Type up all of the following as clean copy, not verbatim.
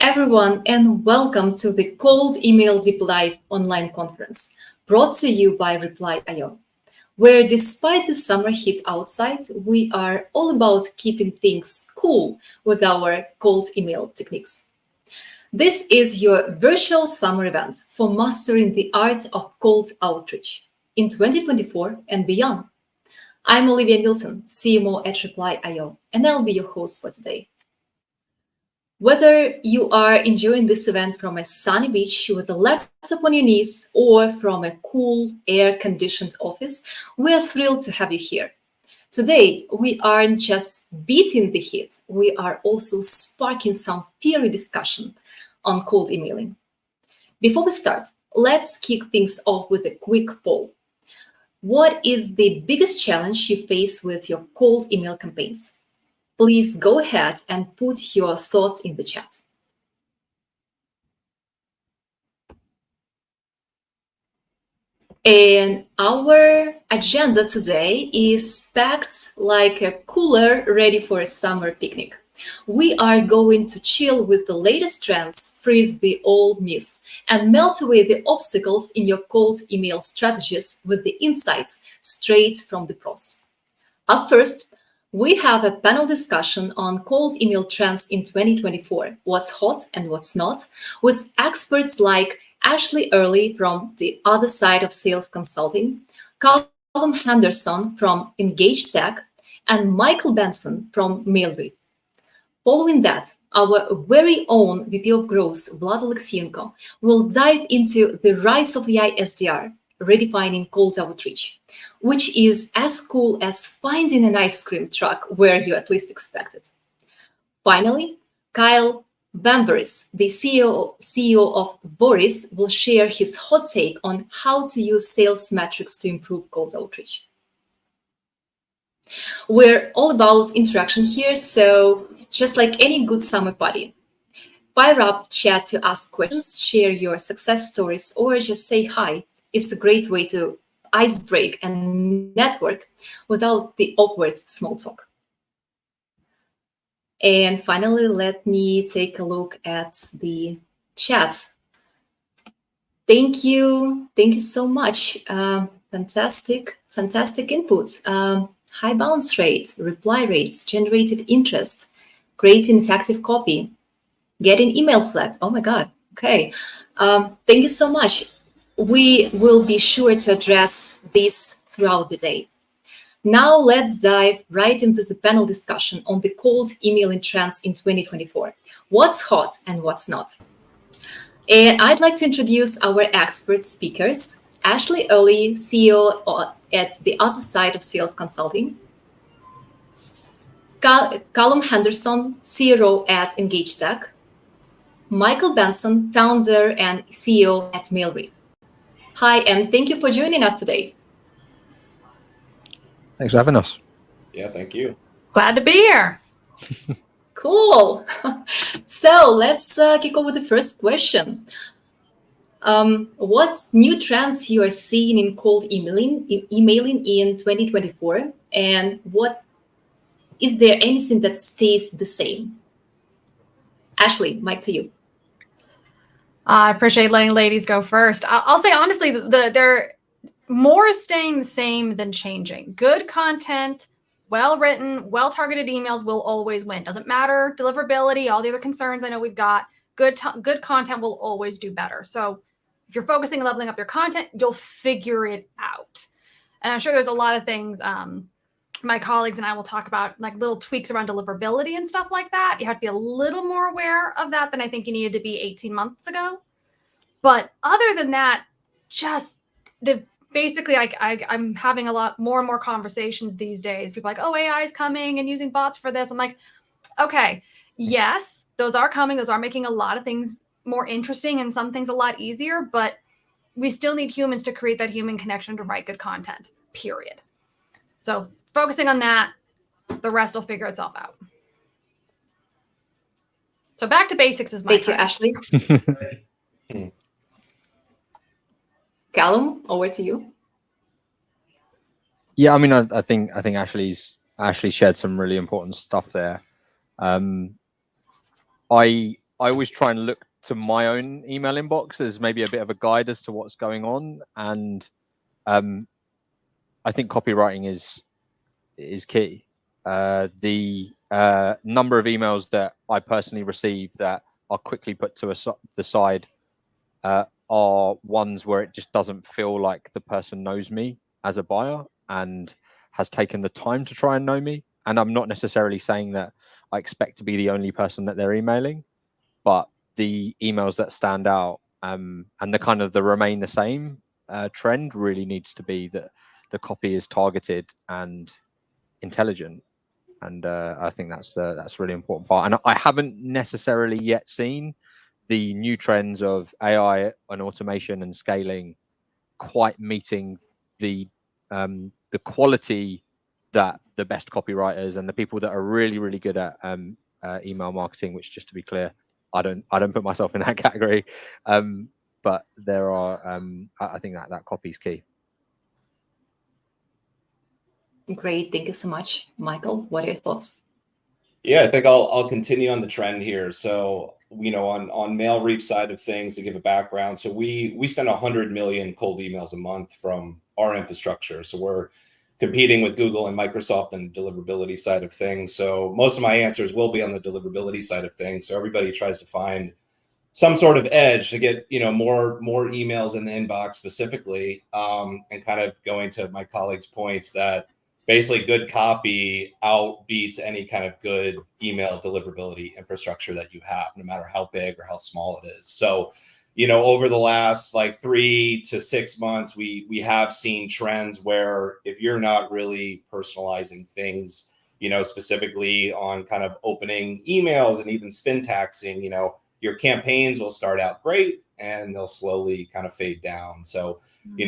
everyone, and welcome to the Cold Email Deep Dive online conference brought to you by Reply.io, where despite the summer heat outside, we are all about keeping things cool with our cold email techniques. This is your virtual summer event for mastering the art of cold outreach in 2024 and beyond. I'm Olivia Milton, CMO at Reply.io, and I'll be your host for today. Whether you are enjoying this event from a sunny beach with a laptop on your knees or from a cool, air-conditioned office, we are thrilled to have you here. Today, we aren't just beating the heat, we are also sparking some fiery discussion on cold emailing. Before we start, let's kick things off with a quick poll. What is the biggest challenge you face with your cold email campaigns? Please go ahead and put your thoughts in the chat. And our agenda today is packed like a cooler ready for a summer picnic. We are going to chill with the latest trends, freeze the old myths, and melt away the obstacles in your cold email strategies with the insights straight from the pros. Up first, we have a panel discussion on cold email trends in 2024, what's hot and what's not, with experts like Ashley Early from the other side of sales consulting, Callum Henderson from Engage Tech, and Michael Benson from Mailread. Following that, our very own VP of Growth, Vlad Oleksienko, will dive into the rise of AI SDR, redefining cold outreach, which is as cool as finding an ice cream truck where you at least expect it. Finally, Kyle Bamberis, the CEO of Voris, will share his hot take on how to use sales metrics to improve cold outreach. We're all about interaction here, so just like any good summer party, fire up chat to ask questions, share your success stories, or just say hi. It's a great way to ice break and network without the awkward small talk. And finally, let me take a look at the chat. Thank you so much. Fantastic input. High bounce rate, reply rates, generated interest, creating effective copy, getting email flagged. Oh my God. Okay. Thank you so much. We will be sure to address this throughout the day. Now let's dive right into the panel discussion on the cold emailing trends in 2024. What's hot and what's not? And I'd like to introduce our expert speakers. Ashley Early, CEO at the other side of sales consulting. Callum Henderson, CRO at Engage Tech. Michael Benson, founder and CEO at Mailread. Hi, and thank you for joining us today. Thanks for having us. Yeah, thank you. Glad to be here. Cool. So let's kick off with the first question. What new trends you are seeing in cold emailing in 2024, and what is there anything that stays the same? Ashley, mic to you. I appreciate letting ladies go first. I'll say honestly, they're more staying the same than changing. Good content, well-written, well-targeted emails will always win. Doesn't matter deliverability, all the other concerns I know we've got. Good content will always do better. So if you're focusing on leveling up your content, you'll figure it out. And I'm sure there's a lot of things my colleagues and I will talk about, like little tweaks around deliverability and stuff like that. You have to be a little more aware of that than I think you needed to be 18 months ago. But other than that, just basically, I'm having a lot more and more conversations these days. People are like, oh, AI is coming and using bots for this. I'm like, okay, yes, those are coming. Those are making a lot of things more interesting and some things a lot easier. But we still need humans to create that human connection to write good content, period. So focusing on that, the rest will figure itself out. So back to basics is my Thank you, Ashley. Callum, over to you. Yeah, I mean, I think Ashley shared some really important stuff there. I I always try and look to my own email inbox as maybe a bit of a guide as to what's going on. And I think copywriting is key. The number of emails that I personally receive that are quickly put to the side are ones where it just doesn't feel like the person knows me as a buyer and has taken the time to try and know me. And I'm not necessarily saying that I expect to be the only person that they're emailing, but the emails that stand out and the kind of the remain the same trend really needs to be that the copy is targeted and intelligent. And I think that's a really important part. And I haven't necessarily yet seen the new trends of AI and automation and scaling quite meeting the quality that the best copywriters and the people that are really, really good at email marketing, which, just to be clear, I don't put myself in that category. But there are I think that copy is key. Great, thank you so much, Michael. What are your thoughts? Yeah, I think I'll continue on the trend here. So, on Mailreef side of things, to give a background, so we send 100 million cold emails a month from our infrastructure. So we're competing with Google and Microsoft and deliverability side of things. So most of my answers will be on the deliverability side of things. So everybody tries to find some sort of edge to get more emails in the inbox specifically, and kind of going to my colleagues' points that basically good copy outbeats any kind of good email deliverability infrastructure that you have, no matter how big or how small it is. So, over the last like 3 to 6 months, we have seen trends where if you're not really personalizing things, specifically on kind of opening emails and even spin taxing, your campaigns will start out great and they'll slowly kind of fade down. So,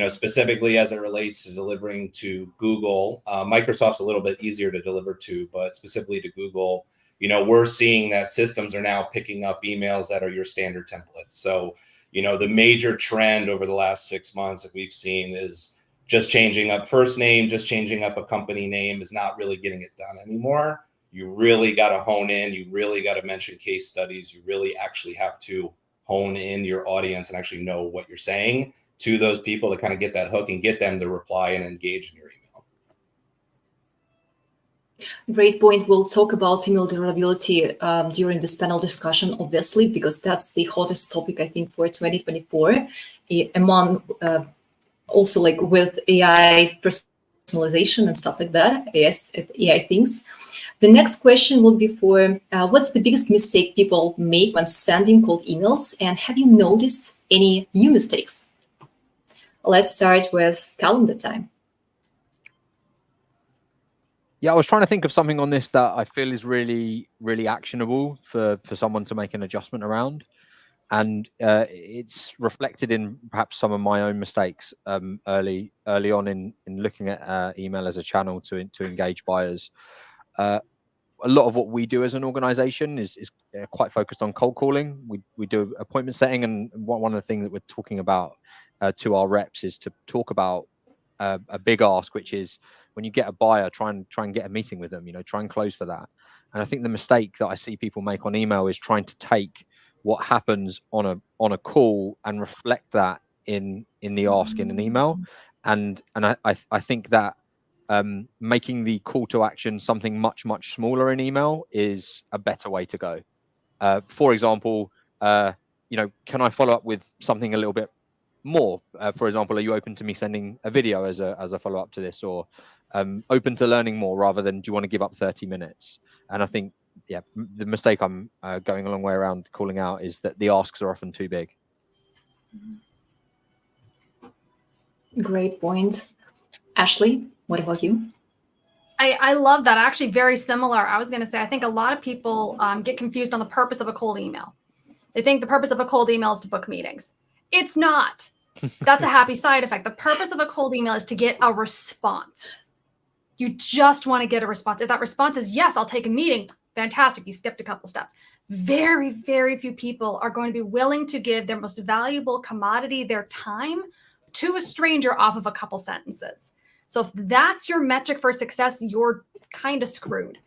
specifically as it relates to delivering to Google, Microsoft's a little bit easier to deliver to, but specifically to Google, we're seeing that systems are now picking up emails that are your standard templates. So, the major trend over the last 6 months that we've seen is just changing up first name, just changing up a company name is not really getting it done anymore. You really got to hone in. You really got to mention case studies. You really actually have to hone in your audience and actually know what you're saying to those people to kind of get that hook and get them to reply and engage in your email. Great point. We'll talk about email deliverability during this panel discussion, obviously, because that's the hottest topic, I think, for 2024, among also like with AI personalization and stuff like that, AI things. The next question will be for what's the biggest mistake people make when sending cold emails, and have you noticed any new mistakes? Let's start with Callum that time. Yeah, I was trying to think of something on this that I feel is really, really actionable for someone to make an adjustment around. And it's reflected in perhaps some of my own mistakes early on in looking at email as a channel to engage buyers. A lot of what we do as an organization is quite focused on cold calling. We do appointment setting, and one of the things that we're talking about to our reps is to talk about a big ask, which is when you get a buyer, try and get a meeting with them. Try and close for that. And I think the mistake that I see people make on email is trying to take what happens on a call and reflect that in the ask in an email. And I think that making the call to action something much smaller in email is a better way to go. For example, can I follow up with something a little bit more? For example, are you open to me sending a video as a follow up to this, or open to learning more, rather than do you want to give up 30 minutes? And I think, yeah, the mistake I'm going a long way around calling out is that the asks are often too big. Great point. Ashley, what about you? I love that. Actually, very similar. I was going to say, I think a lot of people get confused on the purpose of a cold email. They think the purpose of a cold email is to book meetings. It's not. That's a happy side effect. The purpose of a cold email is to get a response. You just want to get a response. If that response is, yes, I'll take a meeting, fantastic. You skipped a couple steps. Very, very few people are going to be willing to give their most valuable commodity, their time, to a stranger off of a couple sentences. So if that's your metric for success, you're kind of screwed.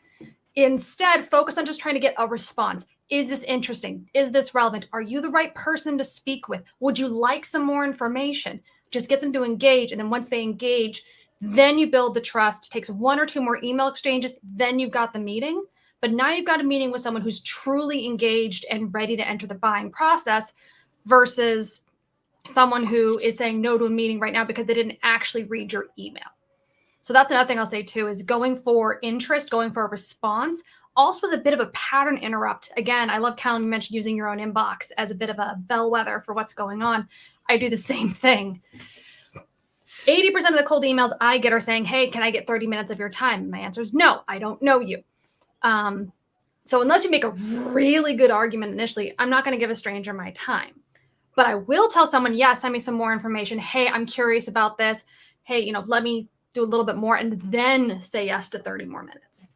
Instead, focus on just trying to get a response. Is this interesting? Is this relevant? Are you the right person to speak with? Would you like some more information? Just get them to engage. And then once they engage, then you build the trust. It takes 1 or 2 more email exchanges. Then you've got the meeting. But now you've got a meeting with someone who's truly engaged and ready to enter the buying process versus someone who is saying no to a meeting right now because they didn't actually read your email. So that's another thing I'll say too, is going for interest, going for a response. Also is a bit of a pattern interrupt. Again, I love, Callum, you mentioned using your own inbox as a bit of a bellwether for what's going on. I do the same thing. 80% of the cold emails I get are saying, hey, can I get 30 minutes of your time? My answer is no, I don't know you. So unless you make a really good argument initially, I'm not going to give a stranger my time. But I will tell someone, yeah, send me some more information. Hey, I'm curious about this. Hey, let me do a little bit more, and then say yes to 30 more minutes.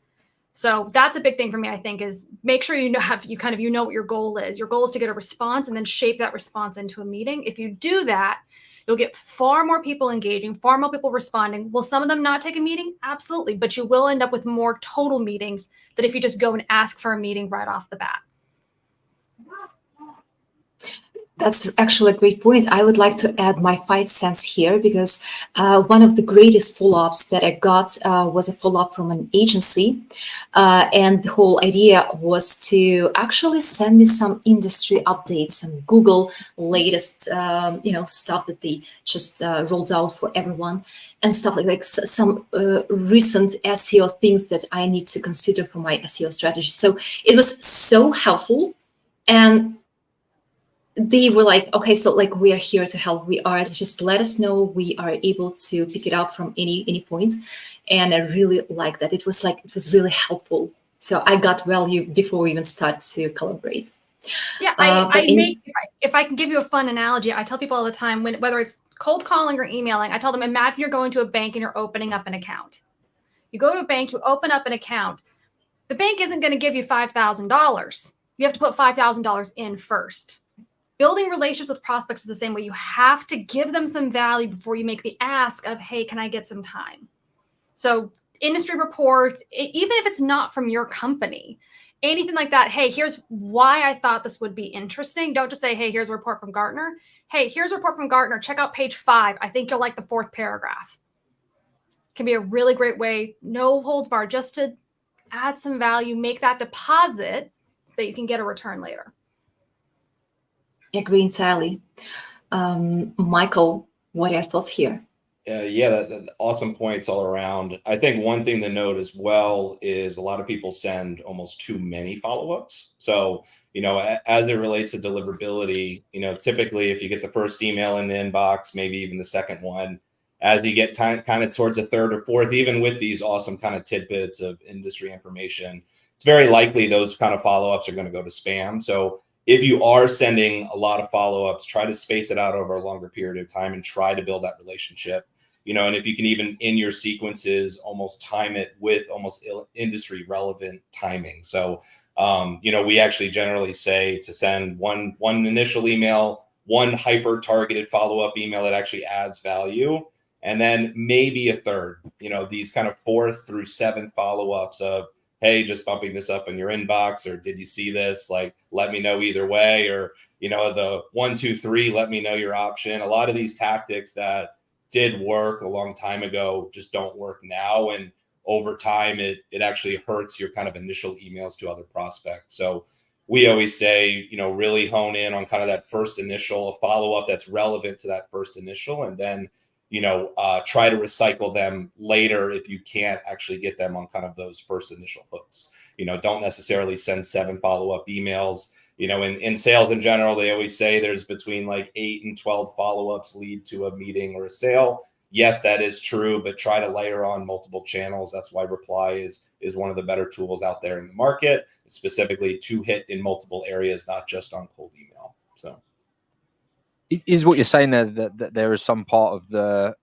So that's a big thing for me, I think, is make sure you know what your goal is. Your goal is to get a response and then shape that response into a meeting. If you do that, you'll get far more people engaging, far more people responding. Will some of them not take a meeting? Absolutely. But you will end up with more total meetings than if you just go and ask for a meeting right off the bat. That's actually a great point. I would like to add my 5 cents here, because one of the greatest follow-ups that I got was a follow-up from an agency. And the whole idea was to actually send me some industry updates, some Google latest, stuff that they just rolled out for everyone, and stuff like some recent SEO things that I need to consider for my SEO strategy. So it was so helpful. And they were like, okay, so like, we are here to help. We are, just let us know. We are able to pick it up from any point. And I really like that. It was really helpful. So I got value before we even start to collaborate. Yeah, if I can give you a fun analogy, I tell people all the time, whether it's cold calling or emailing, I tell them, imagine you're going to a bank and you're opening up an account. You go to a bank, you open up an account. The bank isn't going to give you $5,000. You have to put $5,000 in first. Building relationships with prospects is the same way. You have to give them some value before you make the ask of, hey, can I get some time? So industry reports, even if it's not from your company, anything like that. Hey, here's why I thought this would be interesting. Don't just say, hey, here's a report from Gartner. Hey, here's a report from Gartner. Check out page 5. I think you'll like the 4th paragraph. Can be a really great way, no holds barred, just to add some value, make that deposit so that you can get a return later. Agree entirely. Michael, what are your thoughts here? That awesome points all around. I think one thing to note as well is a lot of people send almost too many follow-ups. So, as it relates to deliverability, typically if you get the first email in the inbox, maybe even the second one, as you get kind of towards the 3rd or 4th, even with these awesome kind of tidbits of industry information, it's very likely those kind of follow-ups are going to go to spam. So if you are sending a lot of follow-ups, try to space it out over a longer period of time and try to build that relationship. And if you can even in your sequences almost time it with almost industry relevant timing. So, we actually generally say to send one initial email, one hyper targeted follow-up email that actually adds value, and then maybe a 3rd, these kind of 4th through 7th follow-ups of, hey, just bumping this up in your inbox, or did you see this? Like, let me know either way, or, the 1, 2, 3, let me know your option. A lot of these tactics that did work a long time ago just don't work now. And over time, it actually hurts your kind of initial emails to other prospects. So we always say, really hone in on kind of that first initial, a follow-up that's relevant to that first initial, and then try to recycle them later if you can't actually get them on kind of those first initial hooks. Don't necessarily send 7 follow-up emails. In sales in general, they always say there's between like 8 and 12 follow-ups lead to a meeting or a sale. Yes, that is true, but try to layer on multiple channels. That's why Reply is one of the better tools out there in the market, specifically to hit in multiple areas, not just on cold email. So. Is what you're saying there that there is some part of the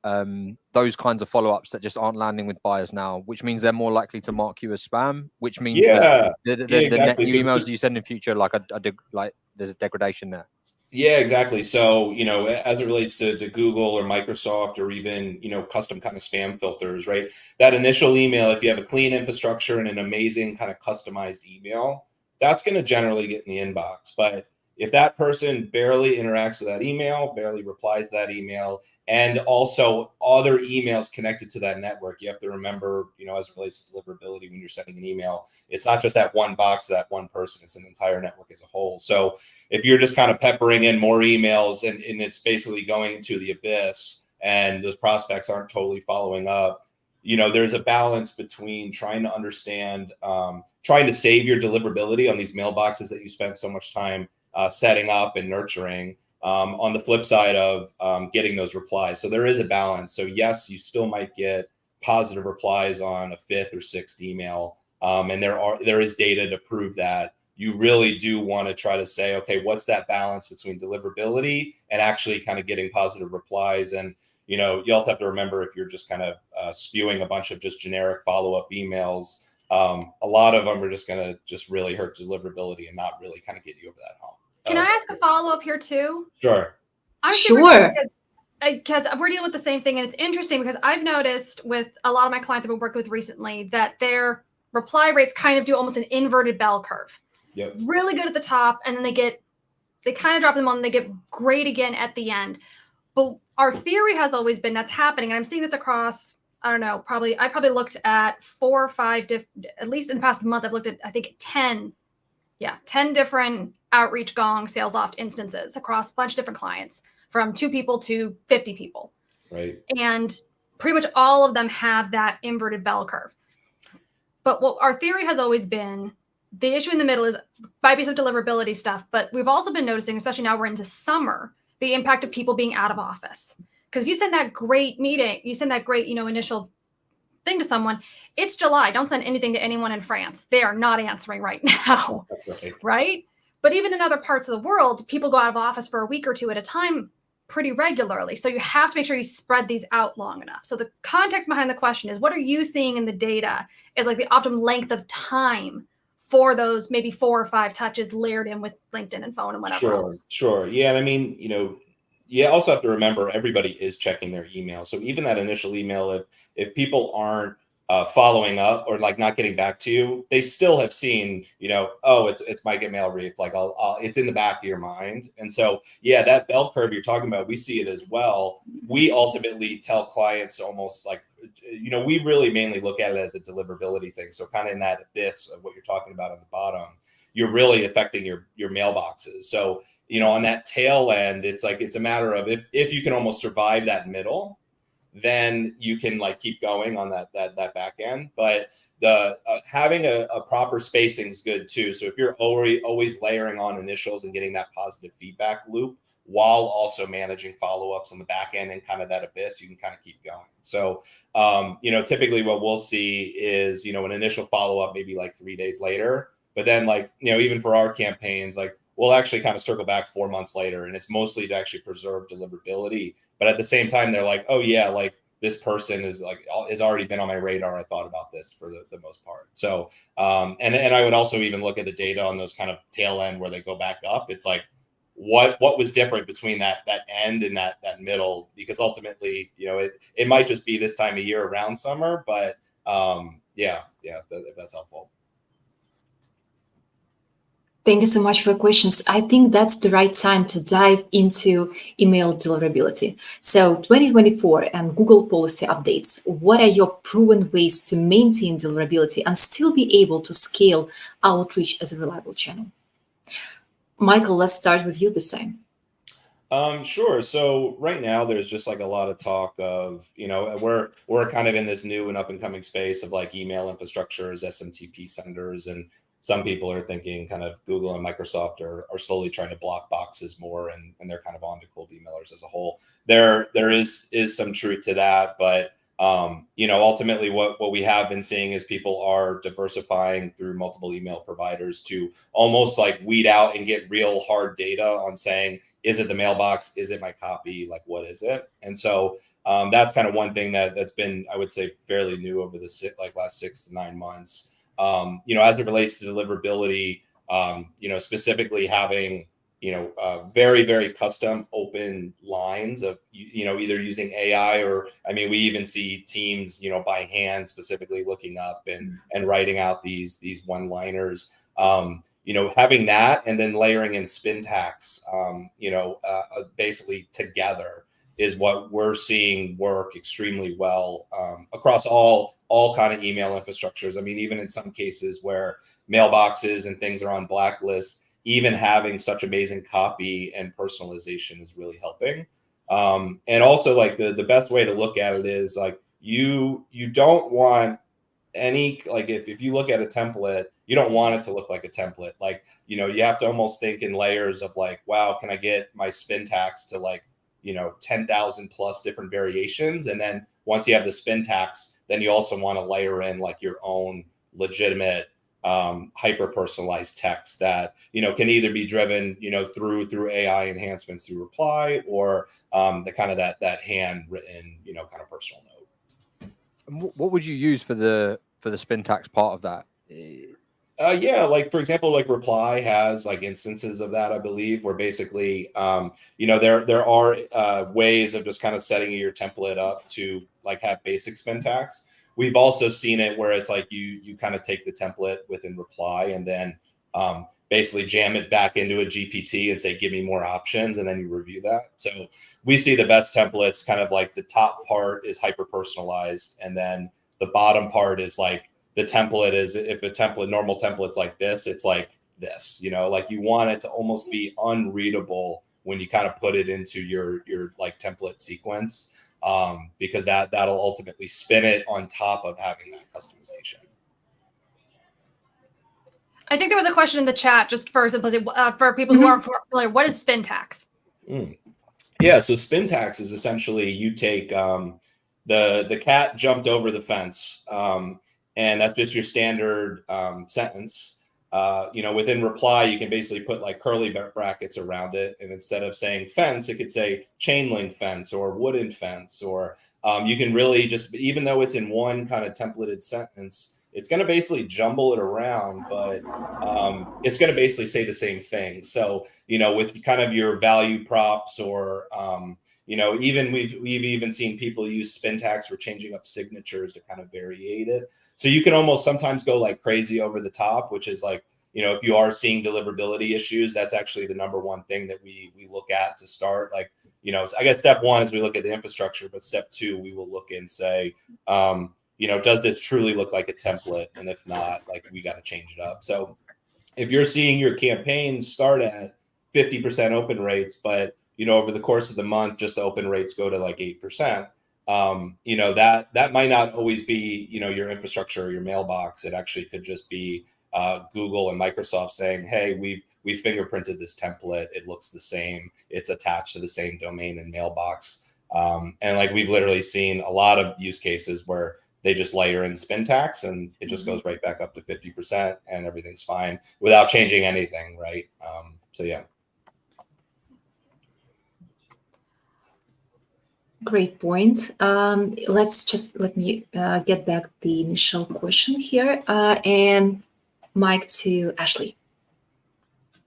those kinds of follow-ups that just aren't landing with buyers now, which means they're more likely to mark you as spam, which means that the exactly. net new emails that you send in future, like there's a degradation there. Yeah, exactly. So, as it relates to Google or Microsoft or even, custom kind of spam filters, right? That initial email, if you have a clean infrastructure and an amazing kind of customized email, that's going to generally get in the inbox. But if that person barely interacts with that email, barely replies to that email, and also other emails connected to that network, you have to remember, as it relates to deliverability, when you're sending an email, it's not just that one box to that one person, it's an entire network as a whole. So if you're just kind of peppering in more emails and it's basically going to the abyss and those prospects aren't totally following up, there's a balance between trying to understand, trying to save your deliverability on these mailboxes that you spent so much time setting up and nurturing, on the flip side of getting those replies. So there is a balance. So yes, you still might get positive replies on a 5th or 6th email. And there is data to prove that. You really do want to try to say, okay, what's that balance between deliverability and actually kind of getting positive replies? And you also have to remember, if you're just kind of spewing a bunch of just generic follow-up emails, a lot of them are just going to just really hurt deliverability and not really kind of get you over that hump. Can I ask a follow-up here too? Sure. Sure. Because we're dealing with the same thing, and it's interesting because I've noticed with a lot of my clients I've been working with recently that their reply rates kind of do almost an inverted bell curve. Yep. Really good at the top, and then they kind of drop them on, and they get great again at the end. But our theory has always been that's happening, and I'm seeing this across, I don't know, I probably looked at 4 or 5 at least in the past month, I've looked at, I think 10 different outreach gong sales oft instances across a bunch of different clients, from 2 people to 50 people. Right. And pretty much all of them have that inverted bell curve. But what our theory has always been, the issue in the middle is might be some deliverability stuff, but we've also been noticing, especially now we're into summer, the impact of people being out of office. Because if you send that great meeting, you send that great, initial thing to someone, it's July. Don't send anything to anyone in France. They are not answering right now. That's right. Right? But even in other parts of the world, people go out of office for a week or 2 at a time pretty regularly. So you have to make sure you spread these out long enough. So the context behind the question is, what are you seeing in the data is like the optimum length of time for those maybe 4 or 5 touches layered in with LinkedIn and phone and whatever else? Sure. Yeah. And I mean, you also have to remember everybody is checking their email. So even that initial email, if people aren't following up or like not getting back to you, they still have seen, oh, it's Mike at Mail Reef. Like it's in the back of your mind. And so, yeah, that bell curve you're talking about, we see it as well. We ultimately tell clients almost like, we really mainly look at it as a deliverability thing. So kind of in that abyss of what you're talking about on the bottom, you're really affecting your mailboxes. So, on that tail end, it's a matter of if you can almost survive that middle, then you can like keep going on that back end. But the having a proper spacing is good too. So if you're always layering on initials and getting that positive feedback loop while also managing follow-ups on the back end and kind of that abyss, you can kind of keep going. So, typically what we'll see is, an initial follow-up maybe like 3 days later, but then like, even for our campaigns, like we'll actually kind of circle back 4 months later, and it's mostly to actually preserve deliverability. But at the same time, they're like, oh yeah, like this person is already been on my radar. I thought about this for the most part. So, and I would also even look at the data on those kind of tail end where they go back up. It's like, what was different between that end and that middle? Because ultimately, it might just be this time of year around summer, but if that's helpful. Thank you so much for the questions. I think that's the right time to dive into email deliverability. So 2024 and Google policy updates, what are your proven ways to maintain deliverability and still be able to scale outreach as a reliable channel? Michael, let's start with you this time. Sure. So right now there's just like a lot of talk of, we're kind of in this new and up and coming space of like email infrastructure as SMTP senders, and some people are thinking kind of Google and Microsoft are slowly trying to block boxes more, and they're kind of on to cold emailers as a whole. There is some truth to that, but ultimately what we have been seeing is people are diversifying through multiple email providers to almost like weed out and get real hard data on saying, is it the mailbox? Is it my copy? Like, what is it? And so that's kind of one thing that's been, I would say, fairly new over the last 6 to 9 months. As it relates to deliverability, specifically having, very, very custom open lines of, either using AI or, we even see teams, by hand specifically looking up and writing out these one-liners. having that and then layering in spin tax, basically together is what we're seeing work extremely well across all kind of email infrastructures. I mean, even in some cases where mailboxes and things are on blacklists, even having such amazing copy and personalization is really helping. And also, like, the best way to look at it is like you don't want any, like, if you look at a template, you don't want it to look like a template. Like, you have to almost think in layers of like, wow, can I get my spin tax to like 10,000 plus different variations? And then once you have the spin tax, then you also want to layer in like your own legitimate hyper personalized text that can either be driven through AI enhancements through reply, or the kind of that handwritten kind of personal note. And what would you use for the spin tax part of that? Yeah, like for example, like reply has like instances of that, I believe, where basically there are ways of just kind of setting your template up to like have basic spin tax. We've also seen it where it's like you kind of take the template within reply and then basically jam it back into a GPT and say, give me more options, and then you review that. So we see the best templates kind of like the top part is hyper personalized, and then the bottom part is like the template is, if a normal template's like this, it's like this, like you want it to almost be unreadable when you kind of put it into your like template sequence, because that'll ultimately spin it on top of having that customization. I think there was a question in the chat just for simplicity, for people who aren't familiar. What is spin tax? Yeah, so spin tax is essentially you take the cat jumped over the fence, and that's just your standard sentence. Within reply, you can basically put like curly brackets around it, and instead of saying fence, it could say chain link fence or wooden fence, or you can really just, even though it's in one kind of templated sentence, it's going to basically jumble it around, but it's going to basically say the same thing. So, with kind of your value props, or even we've even seen people use spin tax for changing up signatures to kind of variate it. So you can almost sometimes go like crazy over the top, which is like, if you are seeing deliverability issues, that's actually the number one thing that we look at to start. Like, I guess step one is we look at the infrastructure, but step two, we will look and say, does this truly look like a template? And if not, like, we got to change it up. So if you're seeing your campaigns start at 50% open rates, but over the course of the month, just the open rates go to like 8%, that might not always be, your infrastructure or your mailbox. It actually could just be Google and Microsoft saying, hey, we fingerprinted this template. It looks the same. It's attached to the same domain and mailbox. And like, we've literally seen a lot of use cases where they just layer in spin tax and it just goes right back up to 50% and everything's fine without changing anything, right? So yeah. Great point. Let me get back the initial question here, and Mike to Ashley.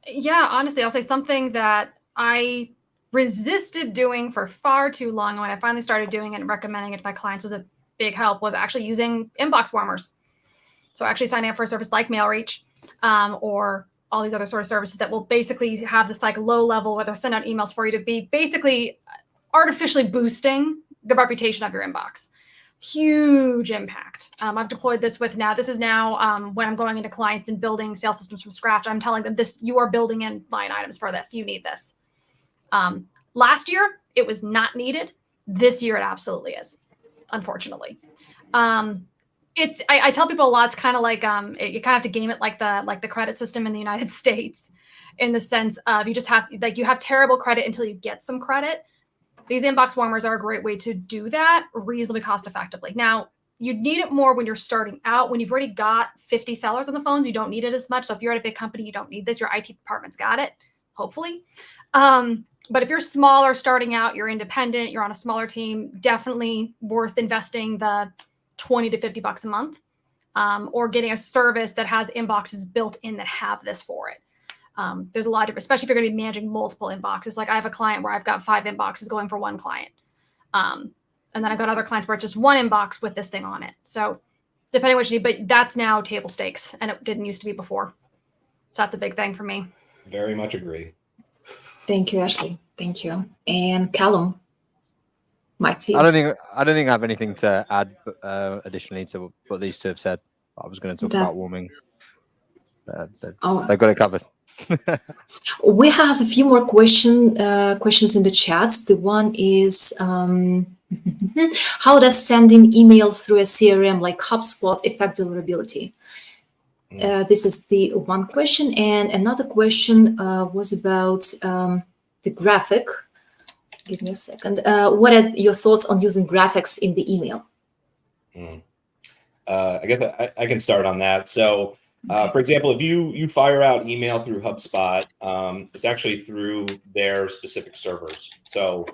Yeah, honestly, I'll say something that I resisted doing for far too long. And when I finally started doing it and recommending it to my clients was a big help, was actually using inbox warmers. So actually signing up for a service like MailReach, or all these other sort of services that will basically have this like low level, where they'll send out emails for you to be basically artificially boosting the reputation of your inbox. Huge impact. I've deployed this with now. This is now when I'm going into clients and building sales systems from scratch. I'm telling them this, you are building in line items for this. You need this. Last year, it was not needed. This year, it absolutely is, unfortunately. I tell people a lot, it's kind of like you kind of have to game it like the credit system in the United States, in the sense of you just have, like, you have terrible credit until you get some credit. These inbox warmers are a great way to do that reasonably cost effectively. Now, you need it more when you're starting out. When you've already got 50 sellers on the phones, you don't need it as much. So if you're at a big company, you don't need this. Your IT department's got it, hopefully. But if you're smaller, starting out, you're independent, you're on a smaller team, definitely worth investing the $20 to $50 a month, or getting a service that has inboxes built in that have this for it. There's a lot of different, especially if you're going to be managing multiple inboxes. Like I have a client where I've got 5 inboxes going for one client. And then I've got other clients where it's just one inbox with this thing on it. So depending on what you need, but that's now table stakes, and it didn't used to be before. So that's a big thing for me. Very much agree. Thank you, Ashley. Thank you. And Callum, mic to you. I don't think I have anything to add additionally to what these two have said. I was going to talk about warming. They've got it covered. We have a few more questions in the chat. The one is, how does sending emails through a CRM like HubSpot affect deliverability? This is the one question. And another question was about the graphic. Give me a second. What are your thoughts on using graphics in the email? I guess I can start on that. So, for example, if you fire out email through HubSpot, it's actually through their specific servers. So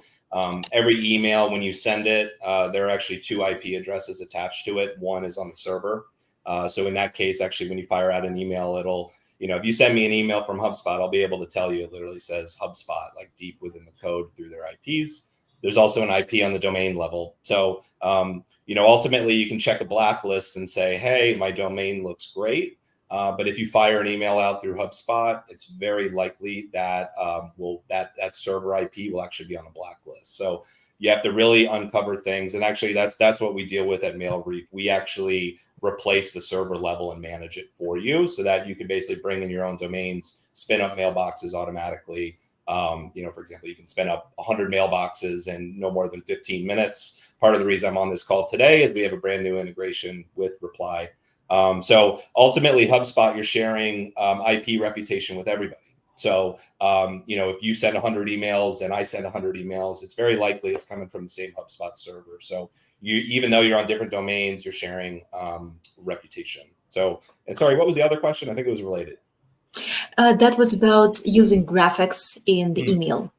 every email, when you send it, there are actually 2 IP addresses attached to it. One is on the server. So in that case, actually, when you fire out an email, it'll, if you send me an email from HubSpot, I'll be able to tell you it literally says HubSpot, like deep within the code through their IPs. There's also an IP on the domain level. So, ultimately you can check a blacklist and say, hey, my domain looks great. But if you fire an email out through HubSpot, it's very likely that that server IP will actually be on a blacklist. So you have to really uncover things. And actually that's what we deal with at MailReef. We actually replace the server level and manage it for you so that you can basically bring in your own domains, spin up mailboxes automatically. For example, you can spin up 100 mailboxes in no more than 15 minutes. Part of the reason I'm on this call today is we have a brand new integration with Reply. So ultimately, HubSpot, you're sharing IP reputation with everybody. So, if you send 100 emails and I send 100 emails, it's very likely it's coming from the same HubSpot server. So even though you're on different domains, you're sharing reputation. So, and sorry, what was the other question? I think it was related. That was about using graphics in the email.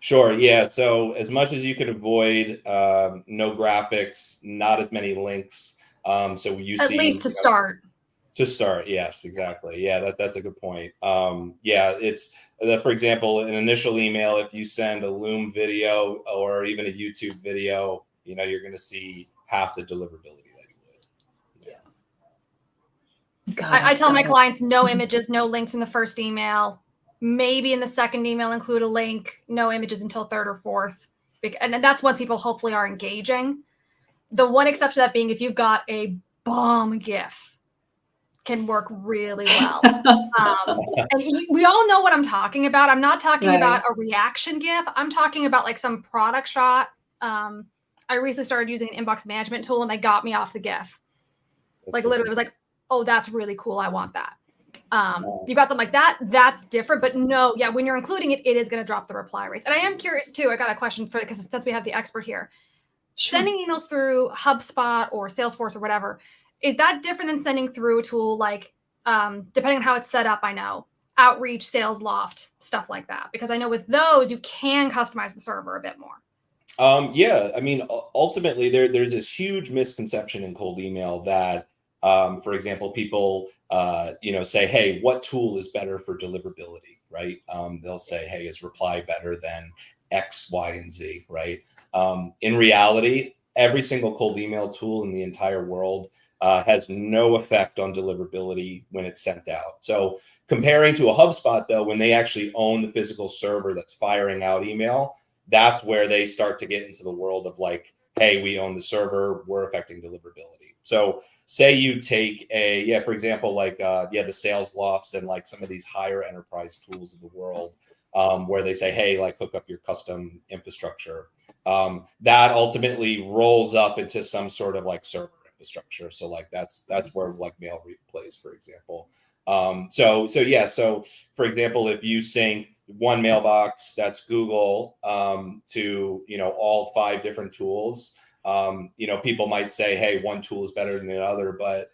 Sure. Yeah. So as much as you can avoid no graphics, not as many links. So you at least to start. To start. Yes, exactly. Yeah, that's a good point. It's for example, an initial email, if you send a Loom video or even a YouTube video, you're going to see half the deliverability that you would. I tell my clients no images, no links in the first email. Maybe in the second email include a link, no images until third or fourth. And that's once people hopefully are engaging. The one exception to that being if you've got a bomb GIF, can work really well. And we all know what I'm talking about. I'm not talking about a reaction GIF. I'm talking about like some product shot. I recently started using an inbox management tool and they got me off the GIF. Like literally it was like, oh, that's really cool. I want that. You got something like that, that's different. But no, yeah, when you're including it, it is going to drop the reply rates. And I am curious too. I got a question for it because since we have the expert here, sending emails through HubSpot or Salesforce or whatever, is that different than sending through a tool like, depending on how it's set up, I know, Outreach, SalesLoft, stuff like that? Because I know with those, you can customize the server a bit more. Yeah, I mean, ultimately, there's this huge misconception in cold email that, for example, people, say, hey, what tool is better for deliverability, right? They'll say, hey, is Reply better than X, Y, and Z, right? In reality, every single cold email tool in the entire world has no effect on deliverability when it's sent out. So comparing to a HubSpot, though, when they actually own the physical server that's firing out email, that's where they start to get into the world of like, hey, we own the server, we're affecting deliverability. So say you take for example, like, the SalesLofts and like some of these higher enterprise tools of the world, where they say, hey, like hook up your custom infrastructure. That ultimately rolls up into some sort of like server infrastructure. So like that's where like MailReef plays, for example. So for example, if you sync one mailbox that's Google to all 5 different tools, people might say, hey, one tool is better than the other, but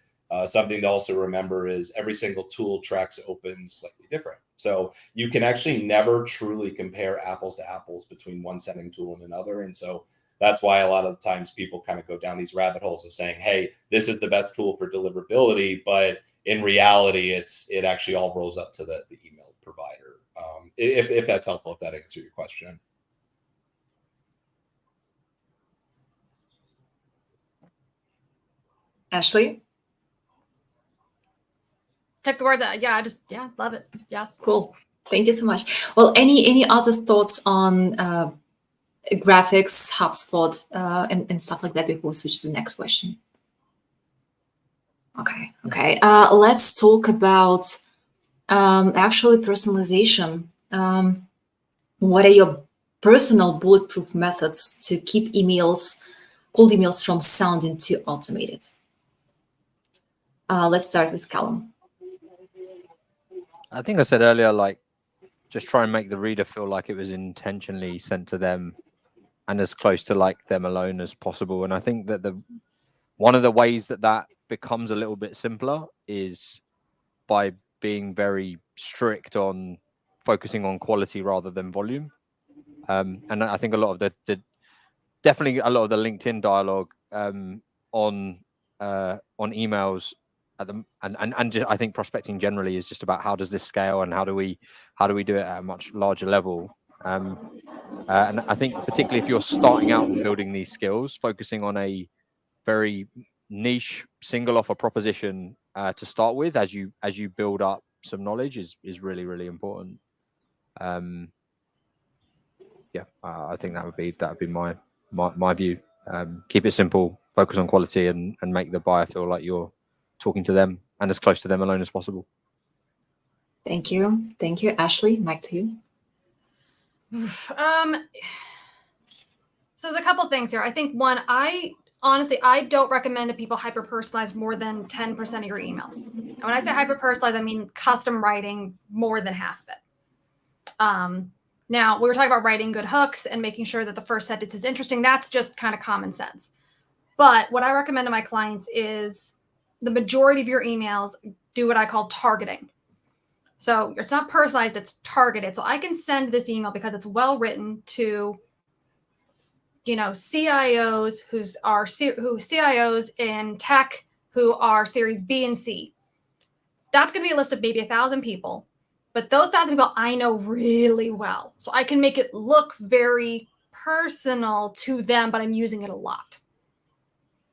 something to also remember is every single tool tracks opens slightly different. So you can actually never truly compare apples to apples between one sending tool and another. And so that's why a lot of times people kind of go down these rabbit holes of saying, hey, this is the best tool for deliverability, but in reality, it actually all rolls up to the email provider. If that's helpful, if that answers your question. Ashley? Took the words out. Yeah, love it. Yes. Cool. Thank you so much. Well, any other thoughts on graphics, HubSpot, and stuff like that before we switch to the next question? Okay. Let's talk about actually personalization. What are your personal bulletproof methods to keep cold emails from sounding too automated? Let's start with Callum. I think I said earlier, like, just try and make the reader feel like it was intentionally sent to them and as close to like them alone as possible. And I think that one of the ways that becomes a little bit simpler is by being very strict on focusing on quality rather than volume. And I think a lot of definitely a lot of the LinkedIn dialogue on emails and just, I think prospecting generally is just about how does this scale and how do we do it at a much larger level. And I think particularly if you're starting out and building these skills, focusing on a very niche single offer proposition to start with as you build up some knowledge is really, really important. I think that would be my view. Keep it simple, focus on quality, and make the buyer feel like you're talking to them and as close to them alone as possible. Thank you. Ashley, back to you. So there's a couple things here. I think one, I don't recommend that people hyper personalize more than 10% of your emails. And when I say hyper personalize, I mean custom writing more than half of it. Now, we were talking about writing good hooks and making sure that the first sentence is interesting. That's just kind of common sense. But what I recommend to my clients is the majority of your emails do what I call targeting. So it's not personalized, it's targeted. So I can send this email because it's well written to, CIOs who CIOs in tech who are series B and C. That's going to be a list of maybe 1,000 people. But those 1,000 people I know really well. So I can make it look very personal to them, but I'm using it a lot.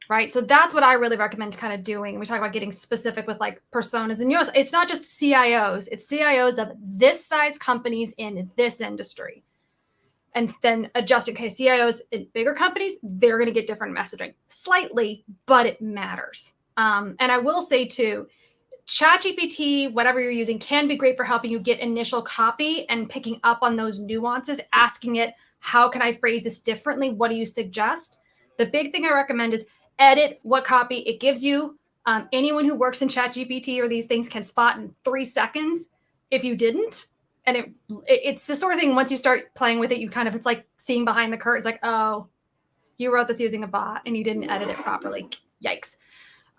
Right? So that's what I really recommend kind of doing. We talk about getting specific with like personas. And it's not just CIOs. It's CIOs of this size companies in this industry. And then adjusting, okay, CIOs in bigger companies, they're going to get different messaging. Slightly, but it matters. And I will say too, ChatGPT, whatever you're using, can be great for helping you get initial copy and picking up on those nuances, asking it, how can I phrase this differently? What do you suggest? The big thing I recommend is edit what copy it gives you. Anyone who works in ChatGPT or these things can spot in 3 seconds if you didn't. And it's the sort of thing, once you start playing with it, it's like seeing behind the curtain. It's like, oh, you wrote this using a bot and you didn't edit it properly. Yikes.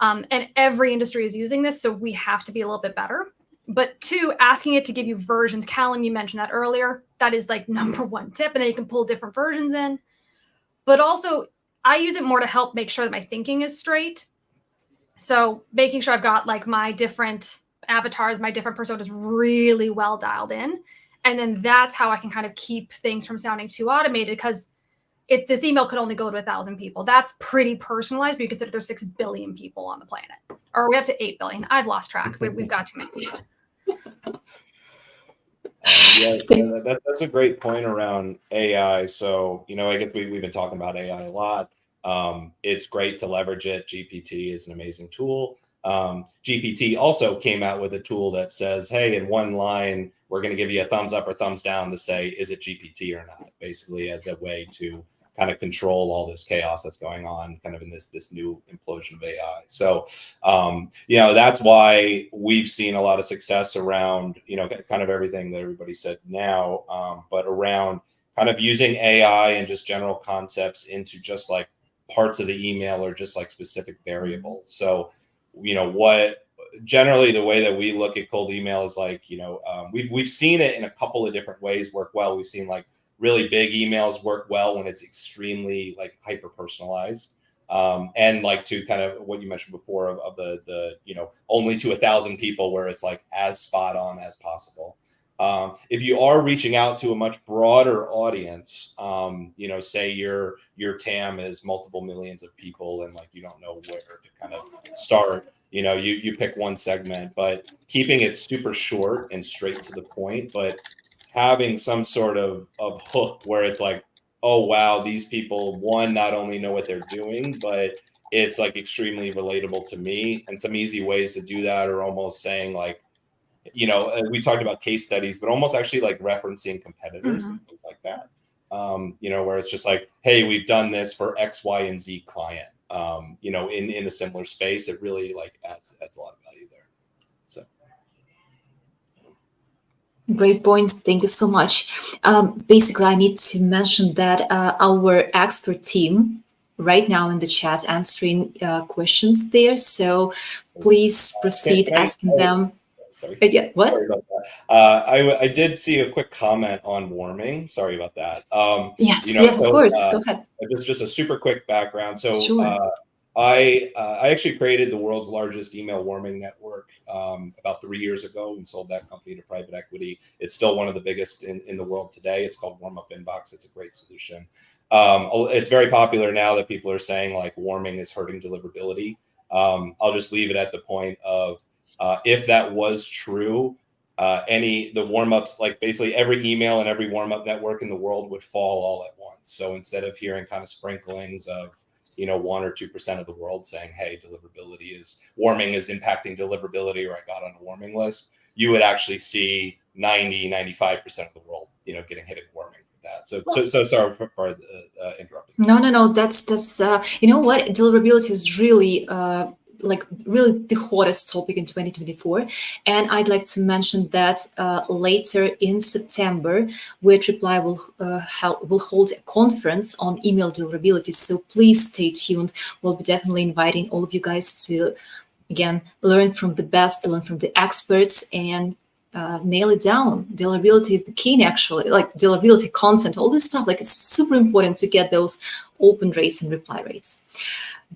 And every industry is using this, so we have to be a little bit better. But 2, asking it to give you versions. Callum, you mentioned that earlier. That is like number 1 tip, and then you can pull different versions in. But also, I use it more to help make sure that my thinking is straight. So making sure I've got like my different avatars, my different personas really well dialed in. And then that's how I can kind of keep things from sounding too automated, because this email could only go to 1,000 people. That's pretty personalized, but you consider there's 6 billion people on the planet. Or we have to 8 billion. I've lost track. We've got too many. That's a great point around AI. So, I guess we've been talking about AI a lot. It's great to leverage it. GPT is an amazing tool. GPT also came out with a tool that says, hey, in one line, we're going to give you a thumbs up or thumbs down to say, is it GPT or not? Basically, as a way to kind of control all this chaos that's going on kind of in this new implosion of AI. So, that's why we've seen a lot of success around, kind of everything that everybody said now, but around kind of using AI and just general concepts into just like parts of the email or just like specific variables. So, what generally the way that we look at cold email is like, we've seen it in a couple of different ways work well. We've seen like really big emails work well when it's extremely like hyper personalized. And like to kind of what you mentioned before of the only to 1,000 people where it's like as spot on as possible. If you are reaching out to a much broader audience, say your TAM is multiple millions of people and like you don't know where to kind of start, you know, you pick one segment, but keeping it super short and straight to the point, but having some sort of hook where it's like, oh wow, these people, one, not only know what they're doing, but it's like extremely relatable to me. And some easy ways to do that are almost saying like, you know, we talked about case studies, but almost actually like referencing competitors and things like that. You know, where it's just like, hey, we've done this for X, Y, and Z client. You know, in a similar space, it really like adds a lot of value there. So. Great points. Thank you so much. Basically, I need to mention that our expert team right now in the chat answering questions there. So please proceed asking them. Sorry. Yeah, what? Sorry about that. I did see a quick comment on warming. Sorry about that. Yes, you know, yes, of so, course. Go ahead. just a super quick background. So Sure. I actually created the world's largest email warming network about 3 years ago and sold that company to private equity. It's still one of the biggest in the world today. It's called Warm Up Inbox. It's a great solution. It's very popular now that people are saying like warming is hurting deliverability. I'll just leave it at the point of if that was true, the warm-ups, like basically every email and every warm-up network in the world would fall all at once. So instead of hearing kind of sprinklings of, you know, 1 or 2% of the world saying, hey, warming is impacting deliverability, or I got on a warming list, you would actually see 90-95% of the world, you know, getting hit at warming with that. So sorry for interrupting. No. That's you know what, deliverability is really like really the hottest topic in 2024, and I'd like to mention that later in September, we at Reply will hold a conference on email deliverability. So please stay tuned. We'll be definitely inviting all of you guys to again learn from the best, learn from the experts, and nail it down. Deliverability is the key, actually, like deliverability content, all this stuff. Like it's super important to get those open rates and reply rates.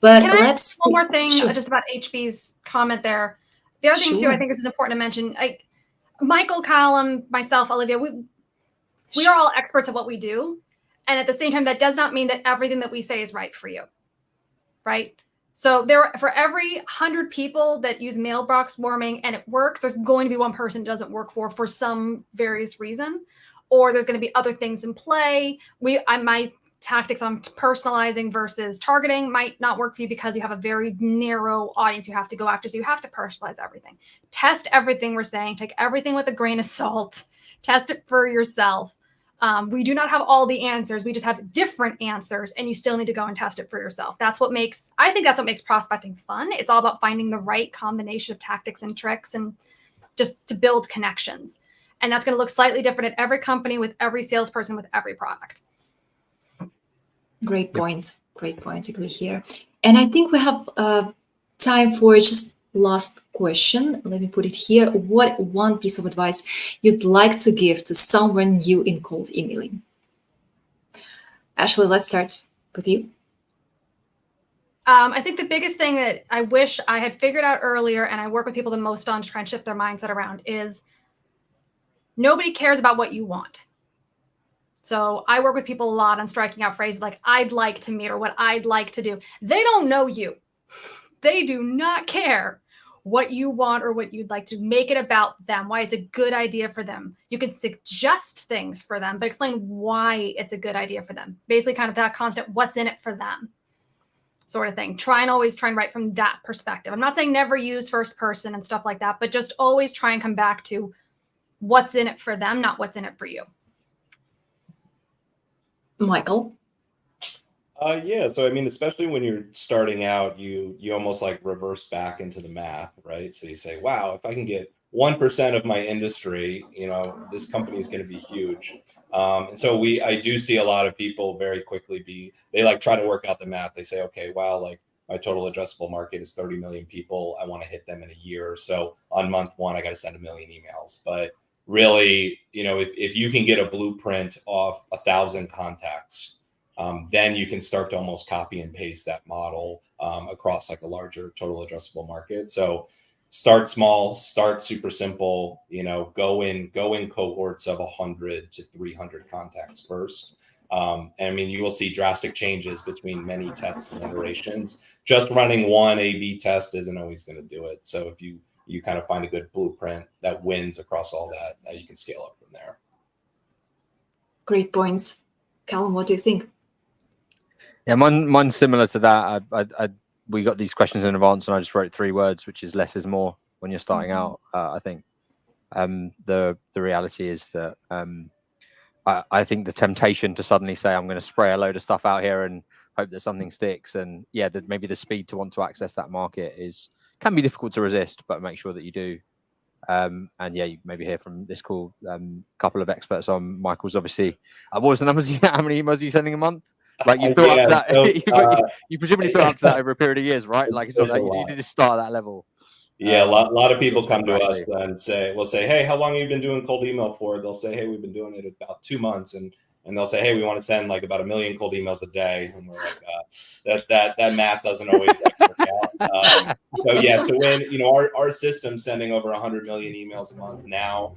But Can let's one more thing sure. just about HB's comment there. The other thing too, Sure. I think this is important to mention. Michael, Callum, myself, Olivia, we are all experts at what we do, and at the same time, that does not mean that everything that we say is right for you, right? So for every 100 people that use mailbox warming and it works, there's going to be one person it doesn't work for some various reason, or there's going to be other things in play. My tactics on personalizing versus targeting might not work for you because you have a very narrow audience you have to go after. So you have to personalize everything. Test everything we're saying. Take everything with a grain of salt. Test it for yourself. We do not have all the answers. We just have different answers, and you still need to go and test it for yourself. I think that's what makes prospecting fun. It's all about finding the right combination of tactics and tricks and just to build connections. And that's going to look slightly different at every company, with every salesperson, with every product. Great points. Great points. Agree here. And I think we have time for just last question. Let me put it here. What one piece of advice you'd like to give to someone new in cold emailing? Ashley, let's start with you. I think the biggest thing that I wish I had figured out earlier, and I work with people the most on to try and shift their mindset around, is nobody cares about what you want. So I work with people a lot on striking out phrases like I'd like to meet or what I'd like to do. They don't know you. They do not care what you want or what you'd like to. Make it about them, why it's a good idea for them. You can suggest things for them, but explain why it's a good idea for them. Basically kind of that constant what's in it for them sort of thing. Try and write from that perspective. I'm not saying never use first person and stuff like that, but just always try and come back to what's in it for them, not what's in it for you. Michael? Yeah. So, I mean, especially when you're starting out, you almost like reverse back into the math, right? So you say, wow, if I can get 1% of my industry, you know, this company is going to be huge. And so I do see a lot of people very quickly they like try to work out the math. They say, okay, wow, like my total addressable market is 30 million people. I want to hit them in a year. So on month 1, I got to send 1 million emails. But really, you know, if you can get a blueprint of 1,000 contacts, then you can start to almost copy and paste that model across like a larger total addressable market. So start small, start super simple, you know, go in cohorts of 100 to 300 contacts first. And I mean, you will see drastic changes between many tests and iterations. Just running one A/B test isn't always going to do it. So if you kind of find a good blueprint that wins across all that, you can scale up from there. Great points. Callum, what do you think? Yeah, mine's similar to that. We got these questions in advance, and I just wrote 3 words, which is less is more when you're starting out. I think the reality is that I think the temptation to suddenly say I'm going to spray a load of stuff out here and hope that something sticks, and yeah, that maybe the speed to want to access that market can be difficult to resist, but make sure that you do. And yeah, you maybe hear from this call couple of experts on Michael's. Obviously, what was the numbers? How many emails are you sending a month? Like you built up to that. So, you presumably built up to that over a period of years, right? Like it's not like you did just start at that level. Yeah, a lot of people come to us actually. and we'll say, hey, how long have you been doing cold email for? They'll say, hey, we've been doing it about 2 months. And they'll say, hey, we want to send like about 1 million cold emails a day. And we're like, that math doesn't always work out. So yeah, so when, our system's sending over 100 million emails a month now,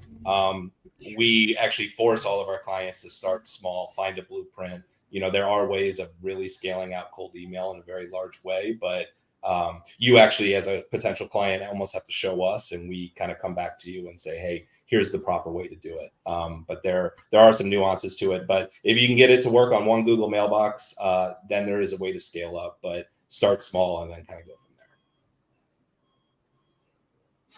we actually force all of our clients to start small, find a blueprint. There are ways of really scaling out cold email in a very large way, but you actually, as a potential client, almost have to show us, and we kind of come back to you and say, hey, here's the proper way to do it. But there are some nuances to it. But if you can get it to work on one Google mailbox, then there is a way to scale up, but start small and then kind of go from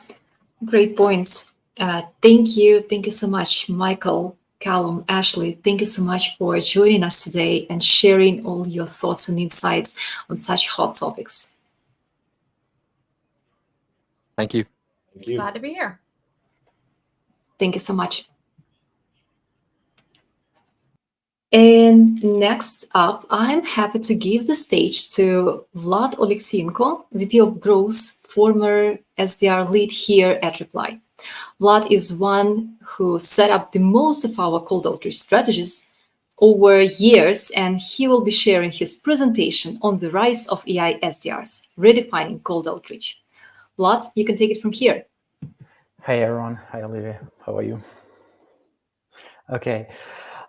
there. Great points. Thank you. Thank you so much, Michael, Callum, Ashley. Thank you so much for joining us today and sharing all your thoughts and insights on such hot topics. Thank you. Thank you. Glad to be here. Thank you so much. And next up, I'm happy to give the stage to Vlad Oleksienko, VP of Growth, former SDR lead here at Reply. Vlad is one who set up the most of our cold outreach strategies over years, and he will be sharing his presentation on the rise of AI SDRs, redefining cold outreach. Vlad, you can take it from here. Hey everyone, hi Olivia, how are you? Okay,